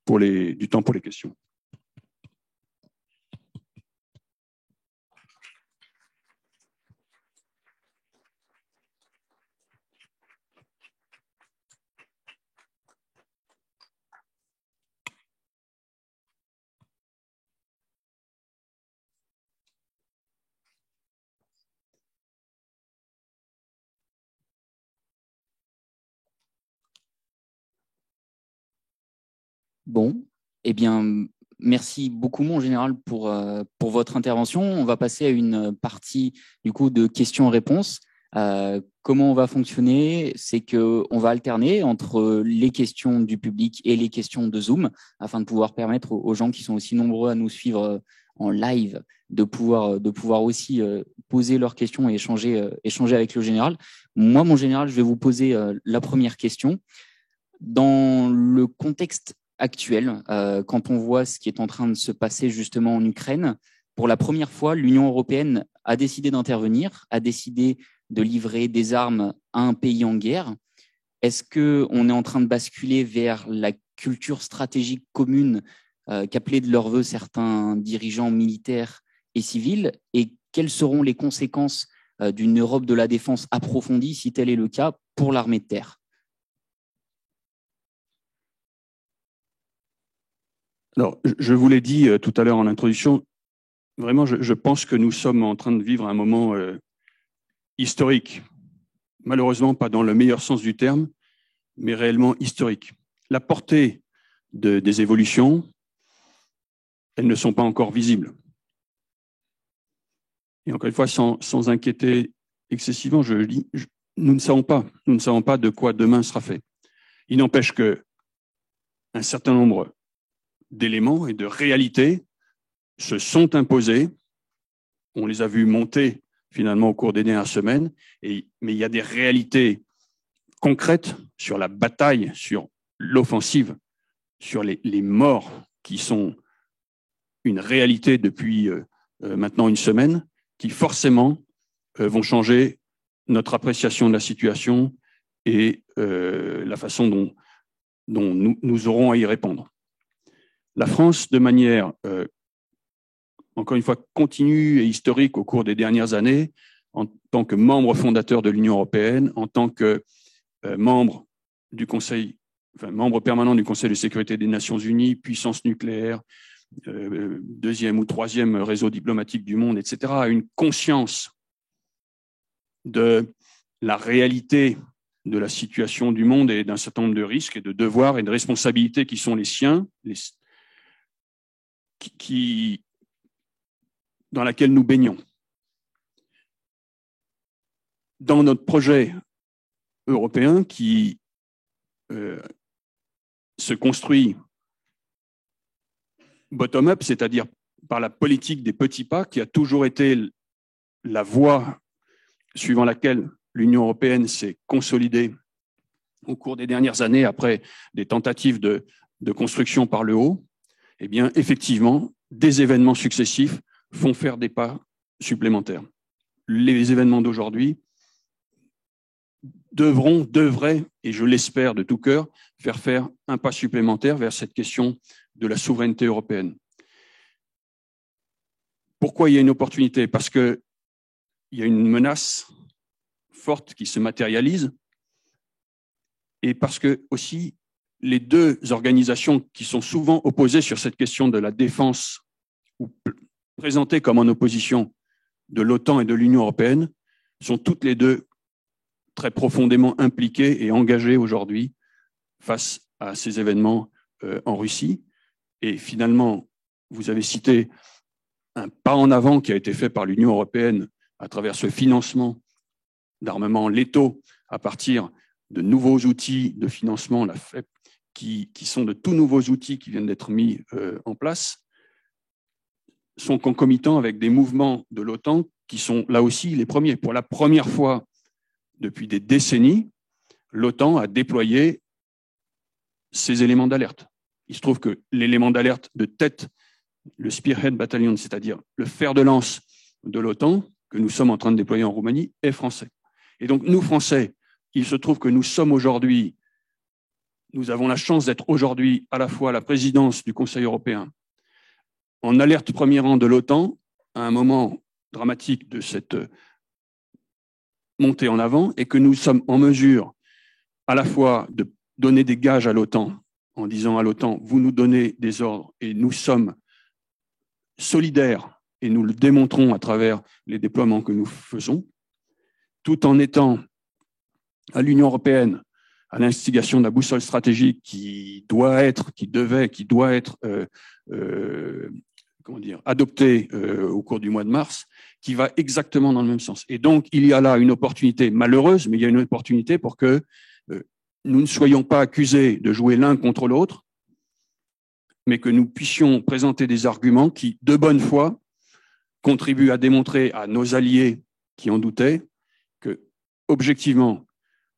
du temps pour les questions. Bon, eh bien, merci beaucoup, mon général, pour votre intervention. On va passer à une partie du coup de questions-réponses. Comment on va fonctionner? C'est qu'on va alterner entre les questions du public et les questions de Zoom afin de pouvoir permettre aux gens qui sont aussi nombreux à nous suivre en live de pouvoir aussi poser leurs questions et échanger avec le général. Moi, mon général, je vais vous poser la première question. Dans le contexte actuel, quand on voit ce qui est en train de se passer justement en Ukraine, pour la première fois, l'Union européenne a décidé d'intervenir, a décidé de livrer des armes à un pays en guerre. Est-ce qu'on est en train de basculer vers la culture stratégique commune qu'appelaient de leur vœu certains dirigeants militaires et civils? Et quelles seront les conséquences d'une Europe de la défense approfondie, si tel est le cas, pour l'armée de terre? Alors, je vous l'ai dit tout à l'heure en introduction, vraiment, je pense que nous sommes en train de vivre un moment historique. Malheureusement, pas dans le meilleur sens du terme, mais réellement historique. La portée des évolutions, elles ne sont pas encore visibles. Et encore une fois, sans inquiéter excessivement, je dis, nous ne savons pas de quoi demain sera fait. Il n'empêche que un certain nombre d'éléments et de réalités se sont imposés. On les a vus monter finalement au cours des dernières semaines, mais il y a des réalités concrètes sur la bataille, sur l'offensive, sur les morts qui sont une réalité depuis maintenant une semaine, qui forcément vont changer notre appréciation de la situation et la façon dont nous aurons à y répondre. La France, de manière, encore une fois, continue et historique au cours des dernières années, en tant que membre fondateur de l'Union européenne, en tant que membre du Conseil, membre permanent du Conseil de sécurité des Nations Unies, puissance nucléaire, deuxième ou troisième réseau diplomatique du monde, etc., a une conscience de la réalité de la situation du monde et d'un certain nombre de risques et de devoirs et de responsabilités qui sont les siens, dans laquelle nous baignons. Dans notre projet européen qui se construit bottom-up, c'est-à-dire par la politique des petits pas, qui a toujours été la voie suivant laquelle l'Union européenne s'est consolidée au cours des dernières années après des tentatives de construction par le haut, eh bien, effectivement, des événements successifs font faire des pas supplémentaires. Les événements d'aujourd'hui devraient, et je l'espère de tout cœur, faire un pas supplémentaire vers cette question de la souveraineté européenne. Pourquoi il y a une opportunité? Parce qu'il y a une menace forte qui se matérialise et parce que aussi les deux organisations qui sont souvent opposées sur cette question de la défense ou présentées comme en opposition de l'OTAN et de l'Union européenne sont toutes les deux très profondément impliquées et engagées aujourd'hui face à ces événements en Russie. Et finalement, vous avez cité un pas en avant qui a été fait par l'Union européenne à travers ce financement d'armements létaux à partir de nouveaux outils de financement, la FEP, qui sont de tout nouveaux outils qui viennent d'être mis en place, sont concomitants avec des mouvements de l'OTAN qui sont là aussi les premiers. Pour la première fois depuis des décennies, l'OTAN a déployé ces éléments d'alerte. Il se trouve que l'élément d'alerte de tête, le Spearhead Battalion, c'est-à-dire le fer de lance de l'OTAN, que nous sommes en train de déployer en Roumanie, est français. Et donc, nous, Français, il se trouve que nous avons la chance d'être aujourd'hui à la fois à la présidence du Conseil européen, en alerte premier rang de l'OTAN, à un moment dramatique de cette montée en avant, et que nous sommes en mesure à la fois de donner des gages à l'OTAN, en disant à l'OTAN, vous nous donnez des ordres et nous sommes solidaires, et nous le démontrons à travers les déploiements que nous faisons, tout en étant à l'Union européenne à l'instigation de la boussole stratégique qui doit être adoptée au cours du mois de mars, qui va exactement dans le même sens. Et donc, il y a là une opportunité malheureuse, mais il y a une opportunité pour que nous ne soyons pas accusés de jouer l'un contre l'autre, mais que nous puissions présenter des arguments qui, de bonne foi, contribuent à démontrer à nos alliés qui en doutaient que, objectivement,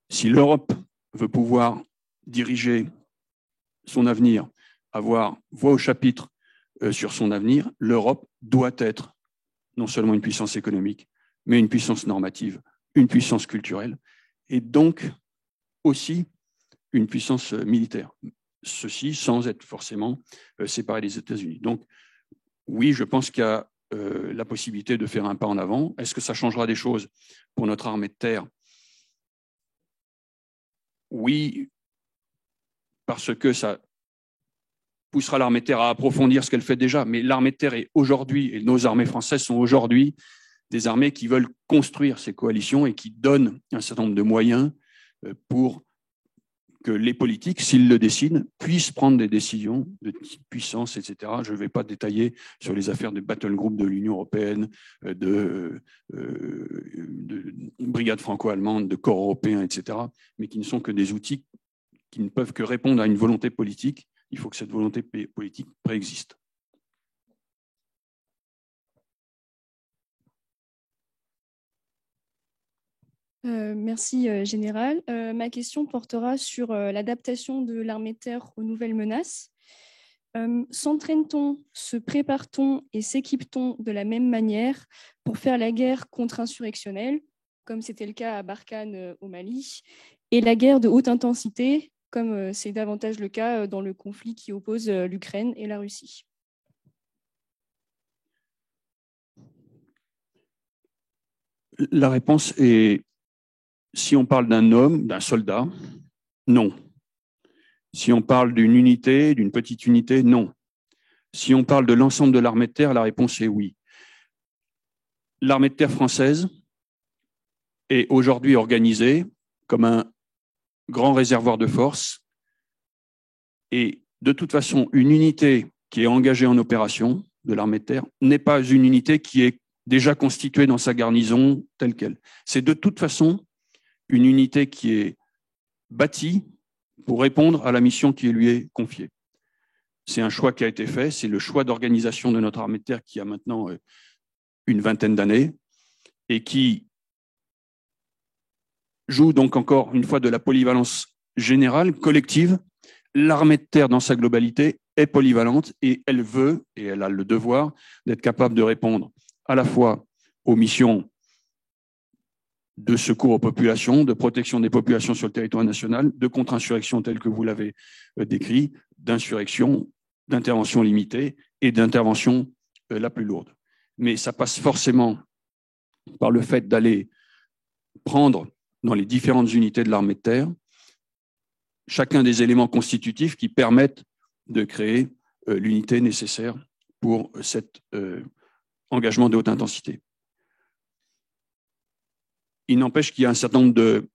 si l'Europe veut pouvoir diriger son avenir, avoir voix au chapitre sur son avenir, l'Europe doit être non seulement une puissance économique, mais une puissance normative, une puissance culturelle, et donc aussi une puissance militaire. Ceci sans être forcément séparé des États-Unis. Donc, oui, je pense qu'il y a la possibilité de faire un pas en avant. Est-ce que ça changera des choses pour notre armée de terre? Oui, parce que ça poussera l'armée de terre à approfondir ce qu'elle fait déjà. Mais l'armée de terre est aujourd'hui, et nos armées françaises sont aujourd'hui, des armées qui veulent construire ces coalitions et qui donnent un certain nombre de moyens pour que les politiques, s'ils le décident, puissent prendre des décisions de puissance, etc. Je ne vais pas détailler sur les affaires de battle group de l'Union européenne, de brigades franco-allemandes, de corps européens, etc., mais qui ne sont que des outils qui ne peuvent que répondre à une volonté politique. Il faut que cette volonté politique préexiste. Merci, Général. Ma question portera sur l'adaptation de l'armée de terre aux nouvelles menaces. S'entraîne-t-on, se prépare-t-on et s'équipe-t-on de la même manière pour faire la guerre contre-insurrectionnelle, comme c'était le cas à Barkhane au Mali, et la guerre de haute intensité, comme c'est davantage le cas dans le conflit qui oppose l'Ukraine et la Russie? La réponse est, si on parle d'un homme, d'un soldat, non. Si on parle d'une unité, d'une petite unité, non. Si on parle de l'ensemble de l'armée de terre, la réponse est oui. L'armée de terre française est aujourd'hui organisée comme un grand réservoir de force et de toute façon, une unité qui est engagée en opération de l'armée de terre n'est pas une unité qui est déjà constituée dans sa garnison telle qu'elle. C'est de toute façon une unité qui est bâtie pour répondre à la mission qui lui est confiée. C'est un choix qui a été fait, c'est le choix d'organisation de notre armée de terre qui a maintenant une vingtaine d'années et qui joue donc encore une fois de la polyvalence générale, collective. L'armée de terre dans sa globalité est polyvalente et elle veut, et elle a le devoir, d'être capable de répondre à la fois aux missions de secours aux populations, de protection des populations sur le territoire national, de contre-insurrection telle que vous l'avez décrit, d'insurrection, d'intervention limitée et d'intervention la plus lourde. Mais ça passe forcément par le fait d'aller prendre dans les différentes unités de l'armée de terre chacun des éléments constitutifs qui permettent de créer l'unité nécessaire pour cet engagement de haute intensité. Il n'empêche qu'il y a un certain nombre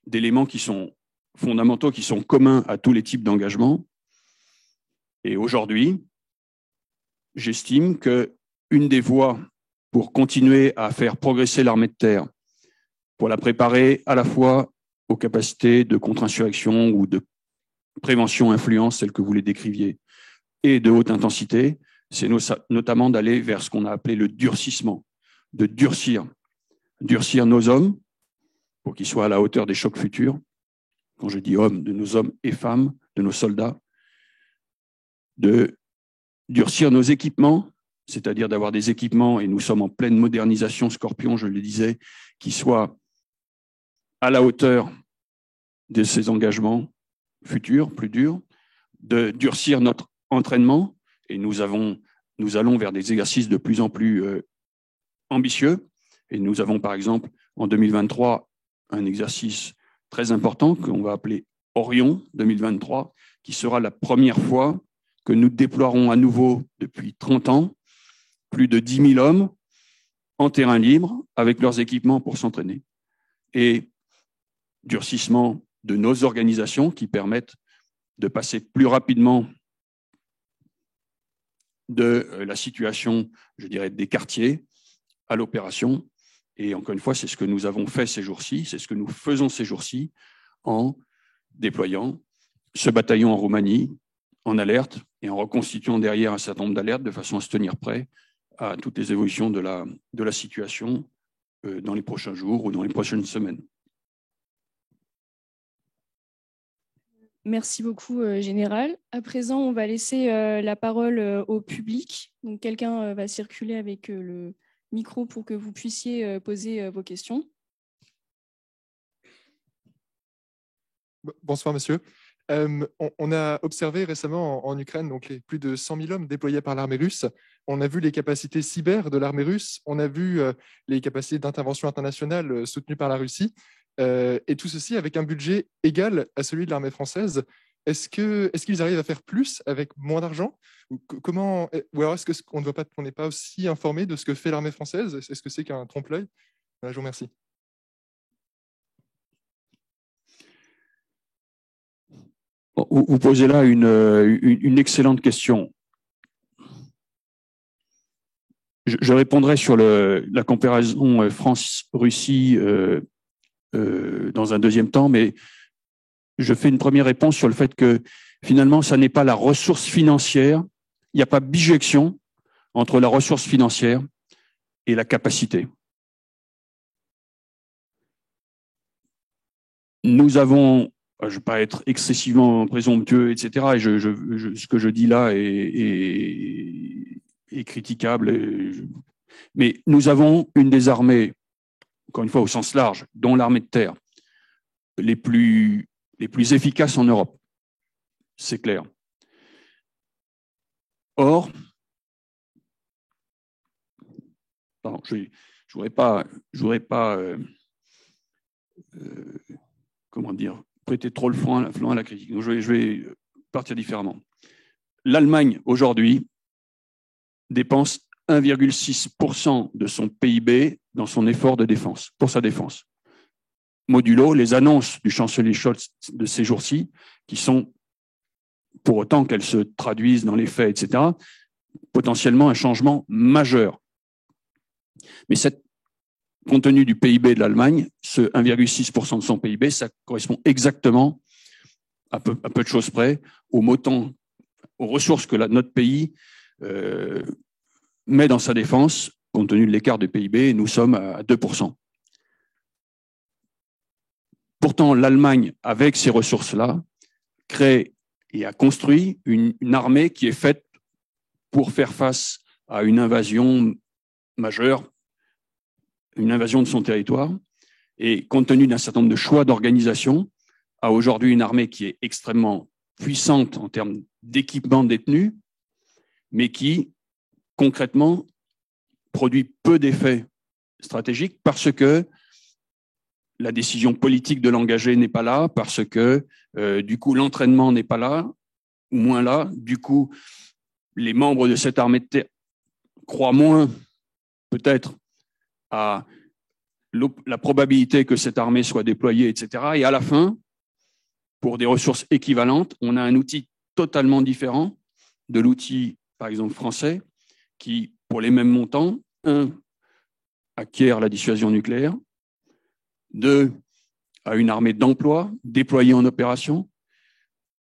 d'éléments qui sont fondamentaux, qui sont communs à tous les types d'engagement. Et aujourd'hui, j'estime qu'une des voies pour continuer à faire progresser l'armée de terre, pour la préparer à la fois aux capacités de contre-insurrection ou de prévention-influence, telles que vous les décriviez, et de haute intensité, c'est notamment d'aller vers ce qu'on a appelé le durcissement, de durcir nos hommes pour qu'ils soient à la hauteur des chocs futurs. Quand je dis hommes, de nos hommes et femmes, de nos soldats, de durcir nos équipements, c'est-à-dire d'avoir des équipements, et nous sommes en pleine modernisation Scorpion, je le disais, qui soient à la hauteur de ces engagements futurs, plus durs, de durcir notre entraînement, et nous allons vers des exercices de plus en plus ambitieux, et nous avons par exemple en 2023 un exercice très important qu'on va appeler Orion 2023, qui sera la première fois que nous déploierons à nouveau depuis 30 ans plus de 10 000 hommes en terrain libre avec leurs équipements pour s'entraîner. Et durcissement de nos organisations qui permettent de passer plus rapidement de la situation, je dirais, des quartiers à l'opération. Et encore une fois, c'est ce que nous avons fait ces jours-ci, c'est ce que nous faisons ces jours-ci en déployant ce bataillon en Roumanie en alerte et en reconstituant derrière un certain nombre d'alertes de façon à se tenir prêt à toutes les évolutions de la situation dans les prochains jours ou dans les prochaines semaines. Merci beaucoup, Général. À présent, on va laisser la parole au public. Donc, quelqu'un va circuler avec le micro pour que vous puissiez poser vos questions. Bonsoir, monsieur. On a observé récemment en Ukraine donc les plus de 100 000 hommes déployés par l'armée russe. On a vu les capacités cyber de l'armée russe. On a vu les capacités d'intervention internationale soutenues par la Russie. Et tout ceci avec un budget égal à celui de l'armée française. Est-ce qu'ils arrivent à faire plus avec moins d'argent? Comment, ou alors est-ce qu'on n'est pas aussi informé de ce que fait l'armée française? Est-ce que c'est qu'un trompe-l'œil? Voilà, je vous remercie. Vous posez là une excellente question. Je répondrai sur la comparaison France-Russie dans un deuxième temps, mais je fais une première réponse sur le fait que finalement, ça n'est pas la ressource financière, il n'y a pas bijection entre la ressource financière et la capacité. Nous avons, je ne vais pas être excessivement présomptueux, etc., et ce que je dis là est critiquable, mais nous avons une des armées, encore une fois au sens large, dont l'armée de terre, les plus efficaces en Europe. C'est clair. Or, pardon, je voudrais pas comment dire, prêter trop le flanc à la critique. Donc je vais partir différemment. L'Allemagne, aujourd'hui, dépense 1,6% de son PIB dans son effort de défense, pour sa défense. Modulo les annonces du chancelier Scholz de ces jours-ci, qui sont, pour autant qu'elles se traduisent dans les faits, etc., potentiellement un changement majeur. Mais compte tenu du PIB de l'Allemagne, ce 1,6% de son PIB, ça correspond exactement, à peu de choses près, aux ressources que notre pays met dans sa défense, compte tenu de l'écart de PIB, nous sommes à 2%. Pourtant, l'Allemagne, avec ces ressources-là, crée et a construit une armée qui est faite pour faire face à une invasion majeure, une invasion de son territoire, et compte tenu d'un certain nombre de choix d'organisation, a aujourd'hui une armée qui est extrêmement puissante en termes d'équipement détenu, mais qui, concrètement, produit peu d'effets stratégiques parce que la décision politique de l'engager n'est pas là, parce que, du coup, l'entraînement n'est pas là, ou moins là. Du coup, les membres de cette armée de terre croient moins, peut-être, à la probabilité que cette armée soit déployée, etc. Et à la fin, pour des ressources équivalentes, on a un outil totalement différent de l'outil, par exemple, français, qui, pour les mêmes montants, acquiert la dissuasion nucléaire, 2, a une armée d'emploi déployée en opération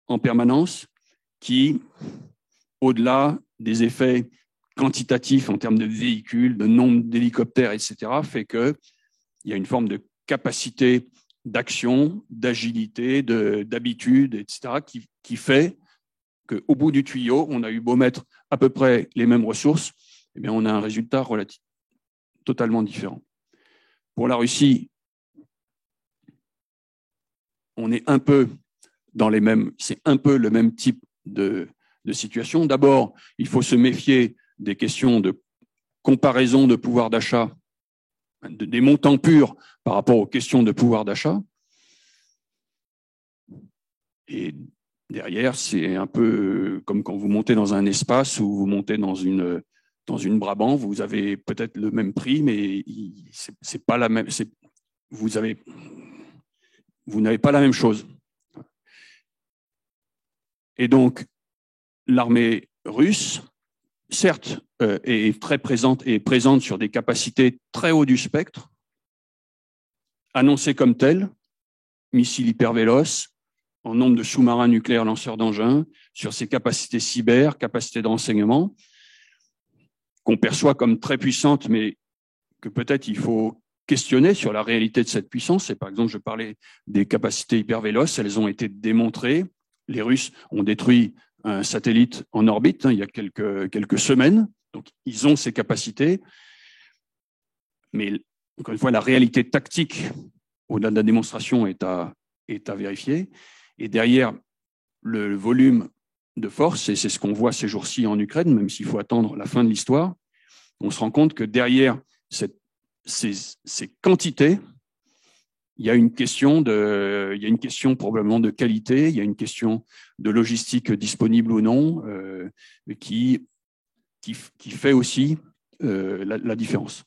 en permanence, qui, au-delà des effets quantitatifs en termes de véhicules, de nombre d'hélicoptères, etc., fait qu'il y a une forme de capacité d'action, d'agilité, d'habitude, etc., qui fait qu'au bout du tuyau, on a eu beau mettre à peu près les mêmes ressources, eh bien, on a un résultat totalement différent. Pour la Russie, on est un peu c'est un peu le même type de situation. D'abord, il faut se méfier des questions de comparaison de pouvoir d'achat, des montants purs par rapport aux questions de pouvoir d'achat. Et derrière, c'est un peu comme quand vous montez dans un espace ou vous montez dans une Brabant, vous avez peut-être le même prix, mais c'est pas la même. vous n'avez pas la même chose. Et donc, l'armée russe, certes, est très présente et est présente sur des capacités très haut du spectre, annoncées comme telles, missiles hypervéloces, en nombre de sous-marins nucléaires lanceurs d'engins, sur ses capacités cyber, capacités de renseignement, qu'on perçoit comme très puissantes, mais que peut-être il faut questionner sur la réalité de cette puissance. Et par exemple, je parlais des capacités hypervéloces, elles ont été démontrées. Les Russes ont détruit un satellite en orbite il y a quelques semaines, donc ils ont ces capacités. Mais encore une fois, la réalité tactique au-delà de la démonstration est à vérifier. Et derrière le volume de force, et c'est ce qu'on voit ces jours-ci en Ukraine, même s'il faut attendre la fin de l'histoire, on se rend compte que derrière ces quantités, il y a une question probablement de qualité, il y a une question de logistique disponible ou non, qui fait aussi la différence.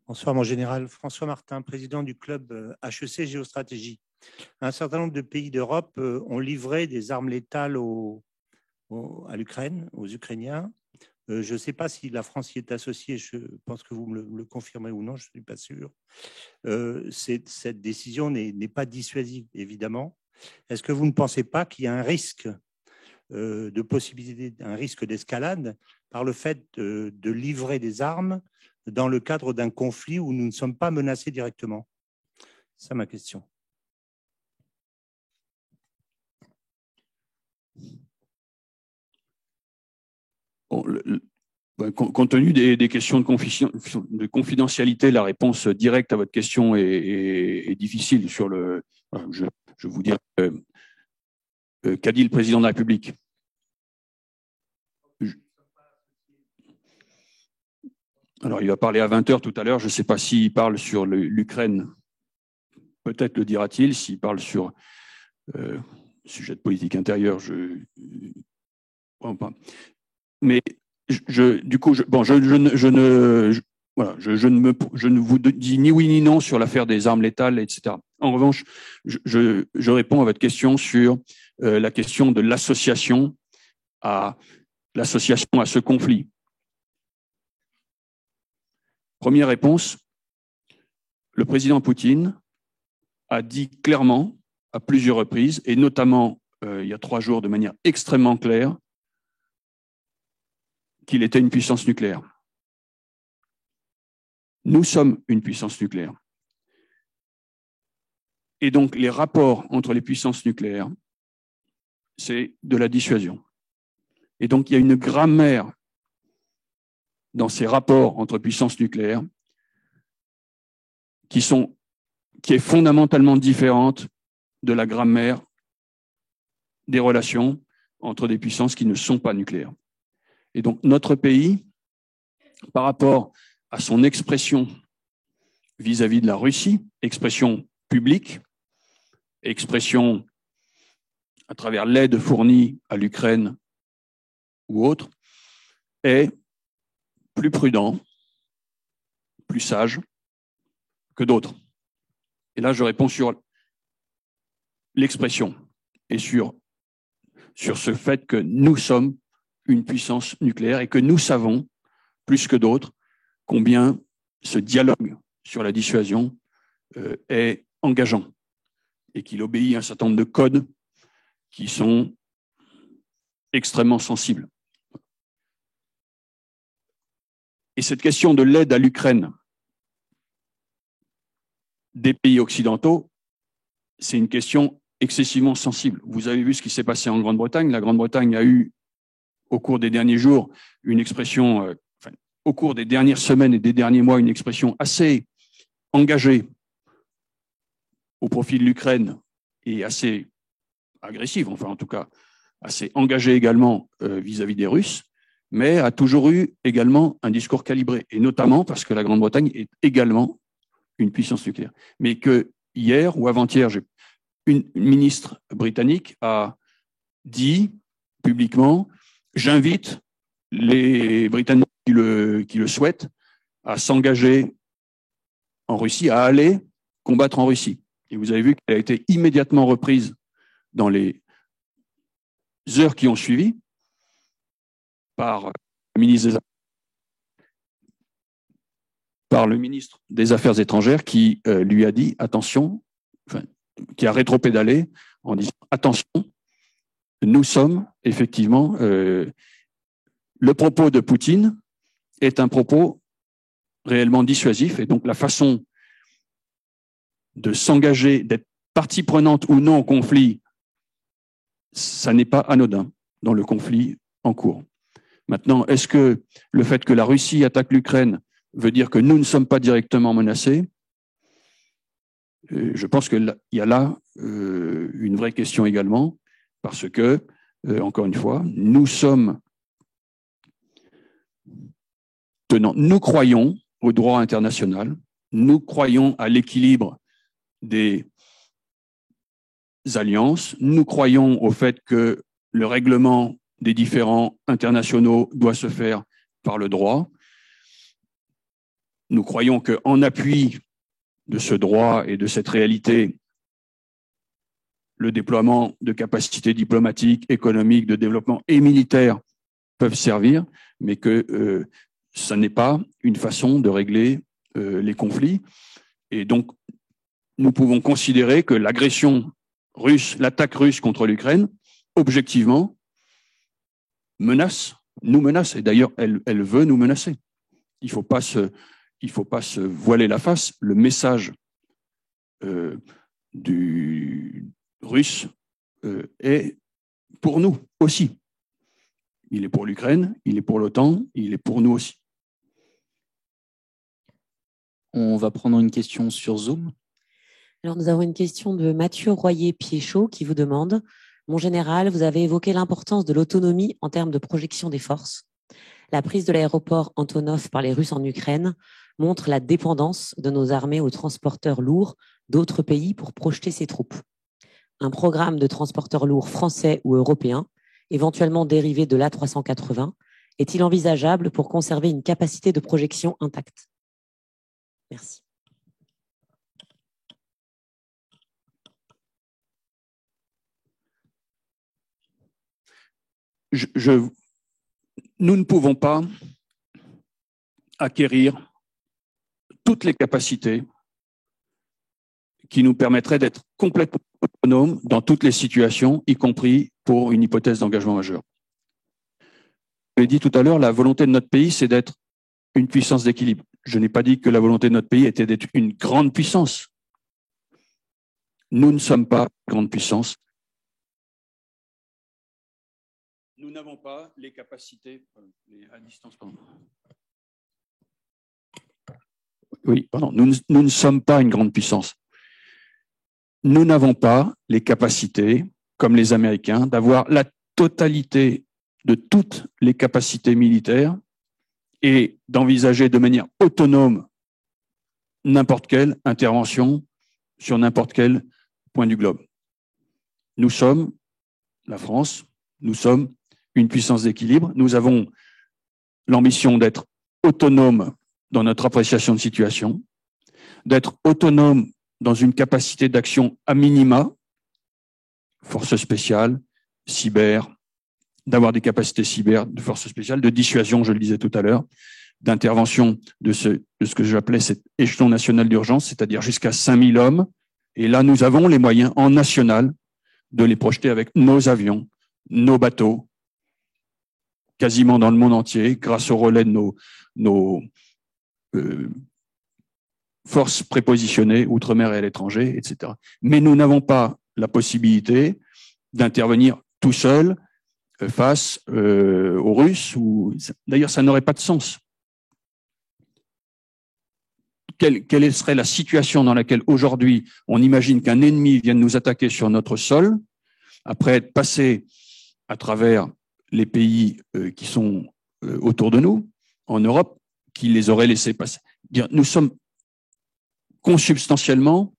Bonsoir, mon général. François Martin, président du club HEC Géostratégie. Un certain nombre de pays d'Europe ont livré des armes létales à l'Ukraine, aux Ukrainiens. Je ne sais pas si la France y est associée, je pense que vous me le confirmez ou non, je ne suis pas sûr. Cette décision n'est pas dissuasive, évidemment. Est-ce que vous ne pensez pas qu'il y a un risque de possibilité, un risque d'escalade par le fait de livrer des armes dans le cadre d'un conflit où nous ne sommes pas menacés directement? C'est ça ma question. Bon, compte tenu des questions de confidentialité, la réponse directe à votre question est difficile. Je vous dirais qu'a dit le président de la République. Alors, il va parler à 20h tout à l'heure. Je ne sais pas s'il parle sur l'Ukraine. Peut-être le dira-t-il. S'il parle sur sujet de politique intérieure, je ne comprends pas. Mais du coup, je ne vous dis ni oui ni non sur l'affaire des armes létales, etc. En revanche, je réponds à votre question sur la question de l'association à ce conflit. Première réponse, le président Poutine a dit clairement à plusieurs reprises, et notamment il y a 3 jours de manière extrêmement claire, qu'il était une puissance nucléaire. Nous sommes une puissance nucléaire. Et donc, les rapports entre les puissances nucléaires, c'est de la dissuasion. Et donc, il y a une grammaire dans ces rapports entre puissances nucléaires qui est fondamentalement différente de la grammaire des relations entre des puissances qui ne sont pas nucléaires. Et donc, notre pays, par rapport à son expression vis-à-vis de la Russie, expression publique, expression à travers l'aide fournie à l'Ukraine ou autre, est plus prudent, plus sage que d'autres. Et là, je réponds sur l'expression et sur ce fait que nous sommes une puissance nucléaire et que nous savons, plus que d'autres, combien ce dialogue sur la dissuasion est engageant et qu'il obéit à un certain nombre de codes qui sont extrêmement sensibles. Et cette question de l'aide à l'Ukraine des pays occidentaux, c'est une question excessivement sensible. Vous avez vu ce qui s'est passé en Grande-Bretagne. La Grande-Bretagne a eu, au cours des derniers jours, une expression, au cours des dernières semaines et des derniers mois, une expression assez engagée au profit de l'Ukraine et assez agressive, enfin en tout cas assez engagée également vis-à-vis des Russes, mais a toujours eu également un discours calibré, et notamment parce que la Grande-Bretagne est également une puissance nucléaire. Mais que hier ou avant-hier, une ministre britannique a dit publiquement « J'invite les Britanniques qui le souhaitent à s'engager en Russie, à aller combattre en Russie. » Et vous avez vu qu'elle a été immédiatement reprise dans les heures qui ont suivi par le ministre des Affaires étrangères qui lui a dit attention, qui a rétropédalé en disant attention, nous sommes effectivement, le propos de Poutine est un propos réellement dissuasif, et donc la façon de s'engager, d'être partie prenante ou non au conflit, ça n'est pas anodin dans le conflit en cours. Maintenant, est-ce que le fait que la Russie attaque l'Ukraine veut dire que nous ne sommes pas directement menacés? Je pense qu'il y a là une vraie question également, parce que, encore une fois, nous croyons au droit international, nous croyons à l'équilibre des alliances, nous croyons au fait que le règlement des différends internationaux doit se faire par le droit. Nous croyons qu'en appui de ce droit et de cette réalité, le déploiement de capacités diplomatiques, économiques, de développement et militaires peuvent servir, mais que ça n'est pas une façon de régler les conflits. Et donc, nous pouvons considérer que l'agression russe, l'attaque russe contre l'Ukraine, objectivement, nous menace. Et d'ailleurs, elle veut nous menacer. Il ne faut pas se voiler la face. Le message du russe est pour nous aussi. Il est pour l'Ukraine, il est pour l'OTAN, il est pour nous aussi. On va prendre une question sur Zoom. Alors, nous avons une question de Mathieu Royer-Piéchaud qui vous demande « Mon général, vous avez évoqué l'importance de l'autonomie en termes de projection des forces. La prise de l'aéroport Antonov par les Russes en Ukraine montre la dépendance de nos armées aux transporteurs lourds d'autres pays pour projeter ces troupes. Un programme de transporteurs lourds français ou européens, éventuellement dérivé de l'A380, est-il envisageable pour conserver une capacité de projection intacte ? Merci. Nous ne pouvons pas acquérir toutes les capacités qui nous permettraient d'être complètement autonomes dans toutes les situations, y compris pour une hypothèse d'engagement majeur. Je l'ai dit tout à l'heure, la volonté de notre pays, c'est d'être une puissance d'équilibre. Je n'ai pas dit que la volonté de notre pays était d'être une grande puissance. Nous ne sommes pas une grande puissance. Nous n'avons pas les capacités à distance. Oui, pardon. Nous ne sommes pas une grande puissance. Nous n'avons pas les capacités, comme les Américains, d'avoir la totalité de toutes les capacités militaires et d'envisager de manière autonome n'importe quelle intervention sur n'importe quel point du globe. Nous sommes, la France, nous sommes une puissance d'équilibre. Nous avons l'ambition d'être autonome dans notre appréciation de situation, d'être autonome dans une capacité d'action à minima, forces spéciales, cyber, d'avoir des capacités cyber, de forces spéciales, de dissuasion, je le disais tout à l'heure, d'intervention de ce que j'appelais cet échelon national d'urgence, c'est-à-dire jusqu'à 5000 hommes. Et là, nous avons les moyens en national de les projeter avec nos avions, nos bateaux, quasiment dans le monde entier, grâce au relais de nos forces prépositionnées, outre-mer et à l'étranger, etc. Mais nous n'avons pas la possibilité d'intervenir tout seul face aux Russes. D'ailleurs, ça n'aurait pas de sens. Quelle serait la situation dans laquelle aujourd'hui on imagine qu'un ennemi vienne nous attaquer sur notre sol, après être passé à travers les pays qui sont autour de nous, en Europe, qui les auraient laissés passer. Nous sommes consubstantiellement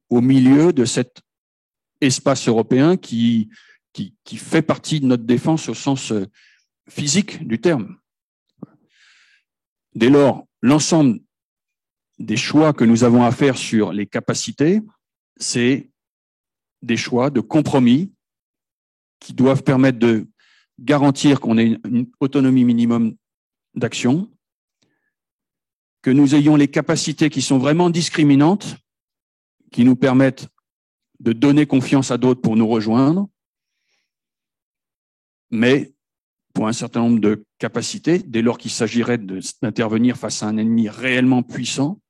au milieu de cette espace européen qui fait partie de notre défense au sens physique du terme. Dès lors, l'ensemble des choix que nous avons à faire sur les capacités, c'est des choix de compromis qui doivent permettre de garantir qu'on ait une autonomie minimum d'action, que nous ayons les capacités qui sont vraiment discriminantes, qui nous permettent de donner confiance à d'autres pour nous rejoindre, mais pour un certain nombre de capacités, dès lors qu'il s'agirait d'intervenir face à un ennemi réellement puissant,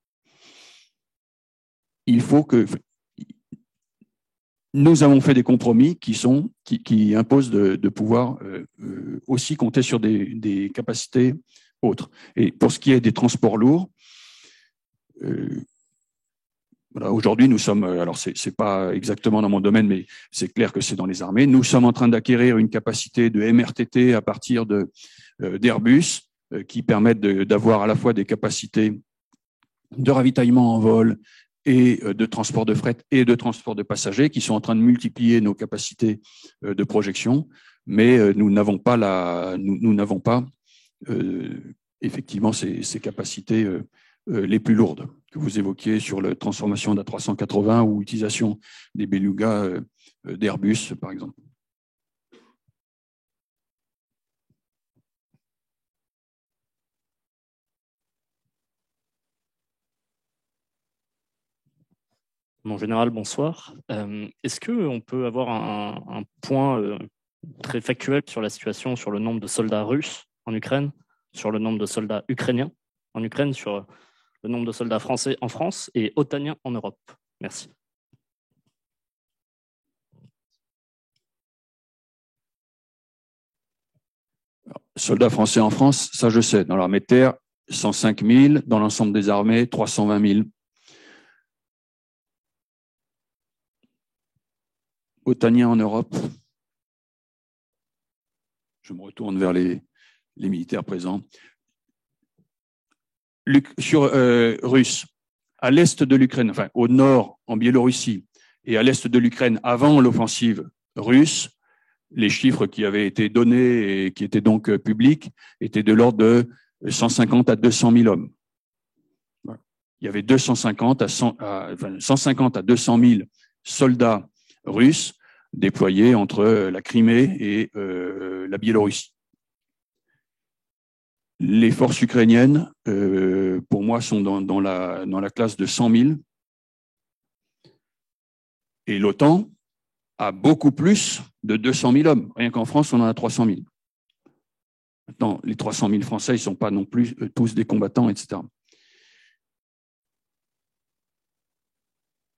il faut que nous avons fait des compromis qui imposent de pouvoir aussi compter sur des capacités autres. Et pour ce qui est des transports lourds, voilà, aujourd'hui, nous sommes, alors c'est pas exactement dans mon domaine, mais c'est clair que c'est dans les armées. Nous sommes en train d'acquérir une capacité de MRTT à partir d'Airbus qui permettent d'avoir à la fois des capacités de ravitaillement en vol et de transport de fret et de transport de passagers qui sont en train de multiplier nos capacités de projection, mais nous n'avons pas effectivement ces capacités les plus lourdes que vous évoquiez sur la transformation d'A380 ou utilisation des Beluga d'Airbus, par exemple. Mon général, bonsoir. Est-ce qu'on peut avoir un point très factuel sur la situation, sur le nombre de soldats russes en Ukraine, sur le nombre de soldats ukrainiens en Ukraine, sur le nombre de soldats français en France et otaniens en Europe? Merci. Soldats français en France, ça je sais. Dans l'armée de terre, 105 000. Dans l'ensemble des armées, 320 000. Otaniens en Europe. Je me retourne vers les militaires présents. Sur Russes, à l'est de l'Ukraine, enfin au nord en Biélorussie et à l'est de l'Ukraine avant l'offensive russe, les chiffres qui avaient été donnés et qui étaient donc publics étaient de l'ordre de 150 à 200 000 hommes. Il y avait 150 à 200 000 soldats russes déployés entre la Crimée et la Biélorussie. Les forces ukrainiennes, pour moi, sont dans la classe de 100 000. Et l'OTAN a beaucoup plus de 200 000 hommes. Rien qu'en France, on en a 300 000. Maintenant, les 300 000 Français, ils ne sont pas non plus tous des combattants, etc.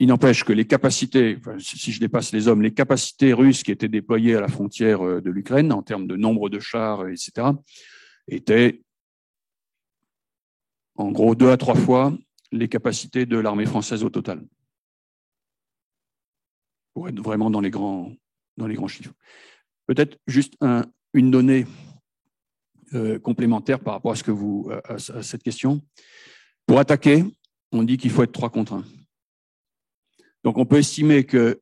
Il n'empêche que les capacités, enfin, si je dépasse les hommes, les capacités russes qui étaient déployées à la frontière de l'Ukraine, en termes de nombre de chars, etc., étaient en gros 2 à 3 fois les capacités de l'armée française au total, pour être vraiment dans les grands chiffres. Peut-être juste une donnée complémentaire par rapport à cette question. Pour attaquer, on dit qu'il faut être 3 contre 1. Donc, on peut estimer que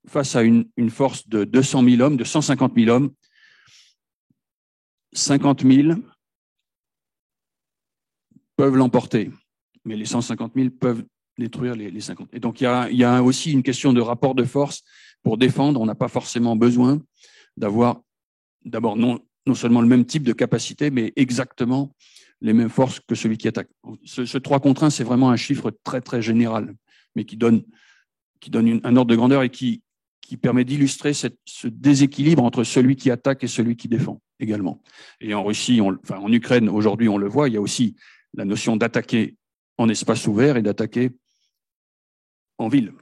face à une force de 200 000 hommes, de 150 000 hommes, 50 000 peuvent l'emporter, mais les 150 000 peuvent détruire les 50 000. Et donc, il y a aussi une question de rapport de force pour défendre. On n'a pas forcément besoin d'avoir, d'abord, non seulement le même type de capacité, mais exactement les mêmes forces que celui qui attaque. Ce 3 contre 1, c'est vraiment un chiffre très, très général, mais qui donne un ordre de grandeur et qui permet d'illustrer ce déséquilibre entre celui qui attaque et celui qui défend également. Et en Russie, en Ukraine, aujourd'hui, on le voit, il y a aussi la notion d'attaquer en espace ouvert et d'attaquer en ville,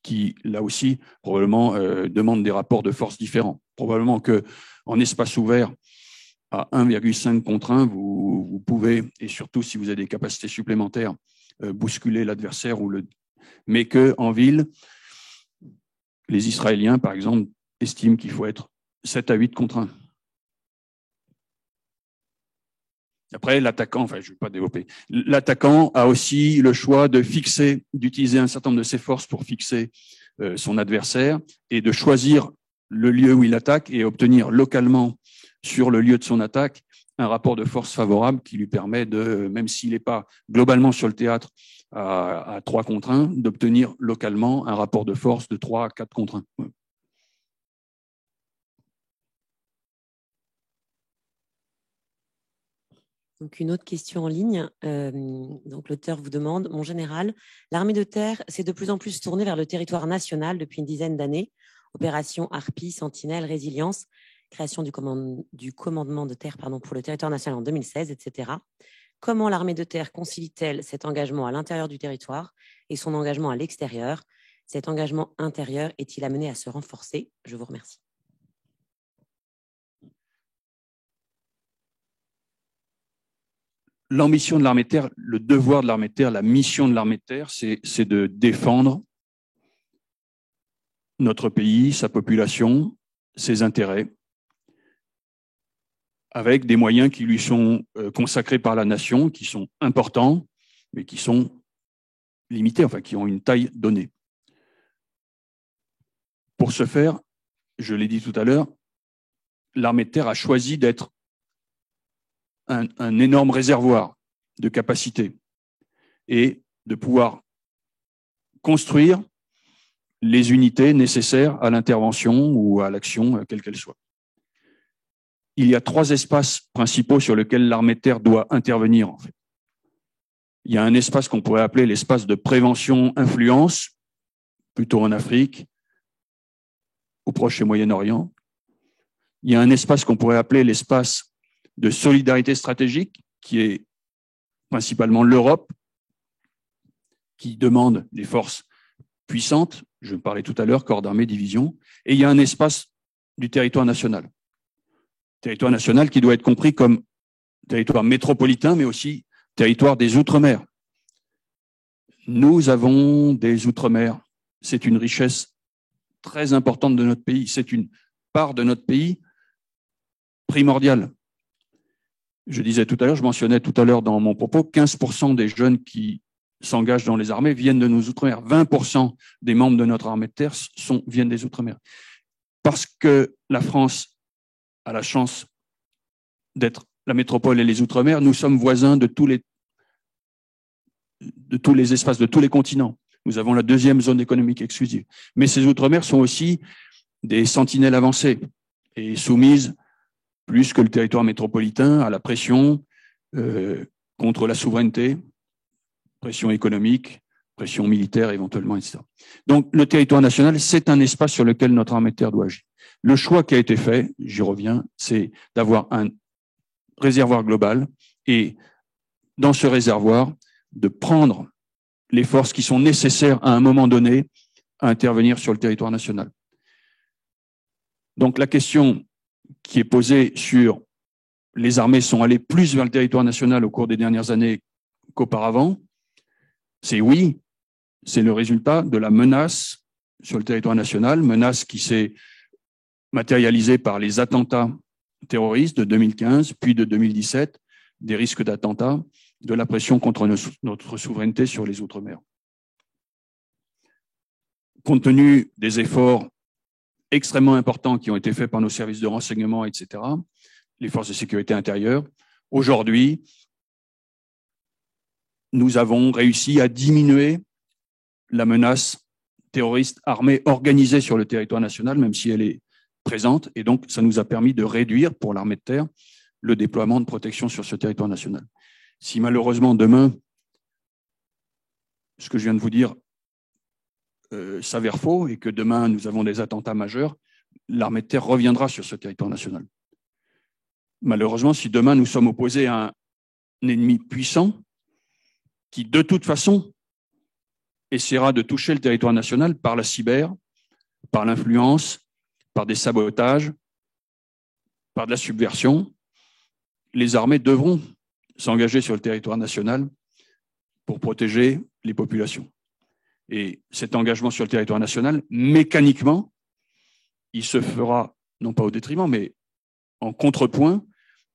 qui, là aussi, probablement demande des rapports de force différents. Probablement qu'en espace ouvert, à 1,5 contre 1, vous pouvez, et surtout si vous avez des capacités supplémentaires, bousculer l'adversaire mais qu'en ville, les Israéliens, par exemple, estiment qu'il faut être 7 à 8 contre 1. Après, l'attaquant, enfin, je ne vais pas développer, l'attaquant a aussi le choix d'utiliser un certain nombre de ses forces pour fixer son adversaire et de choisir le lieu où il attaque et obtenir localement sur le lieu de son attaque un rapport de force favorable qui lui permet de, même s'il n'est pas globalement sur le théâtre à 3 contre 1, d'obtenir localement un rapport de force de 3 à 4 contre 1. Ouais. Donc, une autre question en ligne. Donc, l'auteur vous demande, mon général, l'armée de terre s'est de plus en plus tournée vers le territoire national depuis une dizaine d'années. Opération Harpie, Sentinelle, Résilience, création du commandement de terre pour le territoire national en 2016, etc. Comment l'armée de terre concilie-t-elle cet engagement à l'intérieur du territoire et son engagement à l'extérieur? Cet engagement intérieur est-il amené à se renforcer? Je vous remercie. L'ambition de l'armée de terre, le devoir de l'armée de terre, la mission de l'armée de terre, c'est de défendre notre pays, sa population, ses intérêts, avec des moyens qui lui sont consacrés par la nation, qui sont importants, mais qui sont limités, enfin qui ont une taille donnée. Pour ce faire, je l'ai dit tout à l'heure, l'armée de terre a choisi d'être un énorme réservoir de capacité et de pouvoir construire les unités nécessaires à l'intervention ou à l'action, quelle qu'elle soit. Il y a 3 espaces principaux sur lesquels l'armée de terre doit intervenir, en fait. Il y a un espace qu'on pourrait appeler l'espace de prévention-influence, plutôt en Afrique, au Proche et Moyen-Orient. Il y a un espace qu'on pourrait appeler l'espace de solidarité stratégique, qui est principalement l'Europe, qui demande des forces puissantes. Je parlais tout à l'heure, corps d'armée, division. Et il y a un espace du territoire national. Territoire national qui doit être compris comme territoire métropolitain, mais aussi territoire des Outre-mer. Nous avons des Outre-mer. C'est une richesse très importante de notre pays. C'est une part de notre pays primordiale. Je disais tout à l'heure, je mentionnais tout à l'heure dans mon propos, 15% des jeunes qui s'engagent dans les armées viennent de nos Outre-mer. 20% des membres de notre armée de terre viennent des Outre-mer. Parce que la France a la chance d'être la métropole et les Outre-mer, nous sommes voisins de tous les espaces, de tous les continents. Nous avons la 2e zone économique exclusive. Mais ces Outre-mer sont aussi des sentinelles avancées et soumises plus que le territoire métropolitain à la pression contre la souveraineté, pression économique, pression militaire éventuellement, etc. Donc le territoire national, c'est un espace sur lequel notre armée de terre doit agir. Le choix qui a été fait, j'y reviens, c'est d'avoir un réservoir global et dans ce réservoir, de prendre les forces qui sont nécessaires à un moment donné à intervenir sur le territoire national. Donc la question qui est posée sur les armées sont allées plus vers le territoire national au cours des dernières années qu'auparavant, c'est oui, c'est le résultat de la menace sur le territoire national, menace qui s'est matérialisée par les attentats terroristes de 2015, puis de 2017, des risques d'attentats, de la pression contre notre souveraineté sur les Outre-mer. Compte tenu des efforts extrêmement importants qui ont été faits par nos services de renseignement, etc., les forces de sécurité intérieure, aujourd'hui, nous avons réussi à diminuer la menace terroriste armée organisée sur le territoire national, même si elle est présente, et donc ça nous a permis de réduire, pour l'armée de terre, le déploiement de protection sur ce territoire national. Si malheureusement demain, ce que je viens de vous dire s'avère faux et que demain nous avons des attentats majeurs, l'armée de terre reviendra sur ce territoire national. Malheureusement, si demain nous sommes opposés à un ennemi puissant qui, de toute façon, essaiera de toucher le territoire national par la cyber, par l'influence, par des sabotages, par de la subversion, les armées devront s'engager sur le territoire national pour protéger les populations. Et cet engagement sur le territoire national, mécaniquement, il se fera, non pas au détriment, mais en contrepoint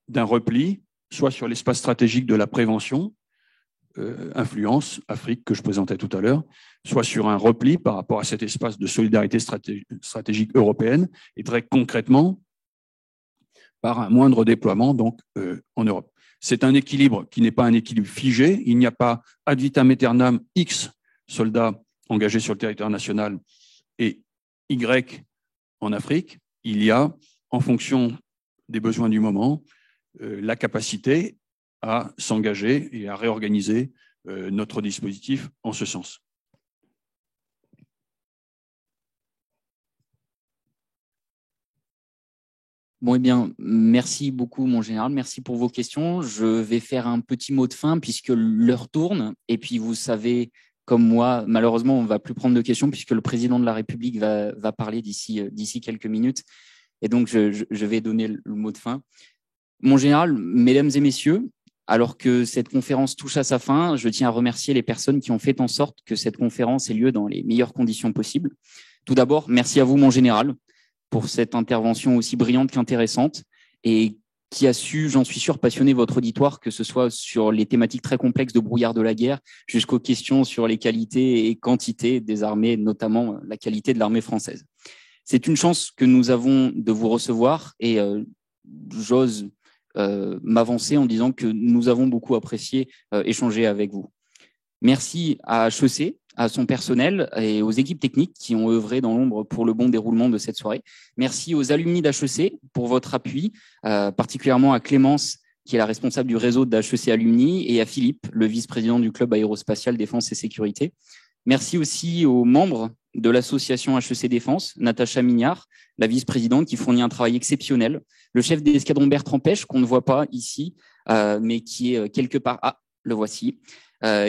d'un repli, soit sur l'espace stratégique de la prévention, influence, Afrique, que je présentais tout à l'heure, soit sur un repli par rapport à cet espace de solidarité stratégique européenne, et très concrètement, par un moindre déploiement donc, en Europe. C'est un équilibre qui n'est pas un équilibre figé. Il n'y a pas ad vitam aeternam X soldats engagés sur le territoire national et Y en Afrique. Il y a, en fonction des besoins du moment, la capacité à s'engager et à réorganiser notre dispositif en ce sens. Bon, eh bien, merci beaucoup, mon général. Merci pour vos questions. Je vais faire un petit mot de fin puisque l'heure tourne. Et puis, vous savez, comme moi, malheureusement, on ne va plus prendre de questions puisque le président de la République va parler d'ici quelques minutes. Et donc, je vais donner le mot de fin. Mon général, mesdames et messieurs, alors que cette conférence touche à sa fin, je tiens à remercier les personnes qui ont fait en sorte que cette conférence ait lieu dans les meilleures conditions possibles. Tout d'abord, merci à vous, mon général, pour cette intervention aussi brillante qu'intéressante et qui a su, j'en suis sûr, passionner votre auditoire, que ce soit sur les thématiques très complexes de brouillard de la guerre jusqu'aux questions sur les qualités et quantités des armées, notamment la qualité de l'armée française. C'est une chance que nous avons de vous recevoir et j'ose m'avancer en disant que nous avons beaucoup apprécié échanger avec vous. Merci à HEC, à son personnel et aux équipes techniques qui ont œuvré dans l'ombre pour le bon déroulement de cette soirée. Merci aux alumni d'HEC pour votre appui, particulièrement à Clémence, qui est la responsable du réseau d'HEC Alumni, et à Philippe, le vice-président du club aérospatial Défense et Sécurité. Merci aussi aux membres de l'association HEC Défense, Natacha Mignard, la vice-présidente, qui fournit un travail exceptionnel, le chef d'escadron Bertrand Pêche, qu'on ne voit pas ici, mais qui est quelque part... Ah, le voici.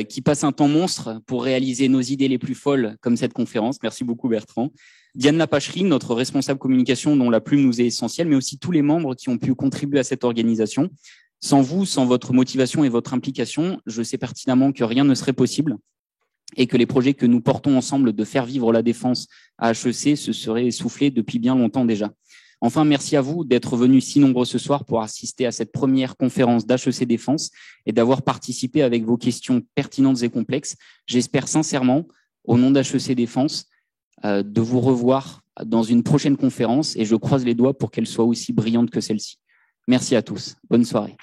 Qui passe un temps monstre pour réaliser nos idées les plus folles, comme cette conférence. Merci beaucoup, Bertrand. Diane Lapacherie, notre responsable communication, dont la plume nous est essentielle, mais aussi tous les membres qui ont pu contribuer à cette organisation. Sans vous, sans votre motivation et votre implication, je sais pertinemment que rien ne serait possible et que les projets que nous portons ensemble de faire vivre la défense à HEC se seraient essoufflés depuis bien longtemps déjà. Enfin, merci à vous d'être venus si nombreux ce soir pour assister à cette première conférence d'HEC Défense et d'avoir participé avec vos questions pertinentes et complexes. J'espère sincèrement, au nom d'HEC Défense, de vous revoir dans une prochaine conférence et je croise les doigts pour qu'elle soit aussi brillante que celle-ci. Merci à tous. Bonne soirée.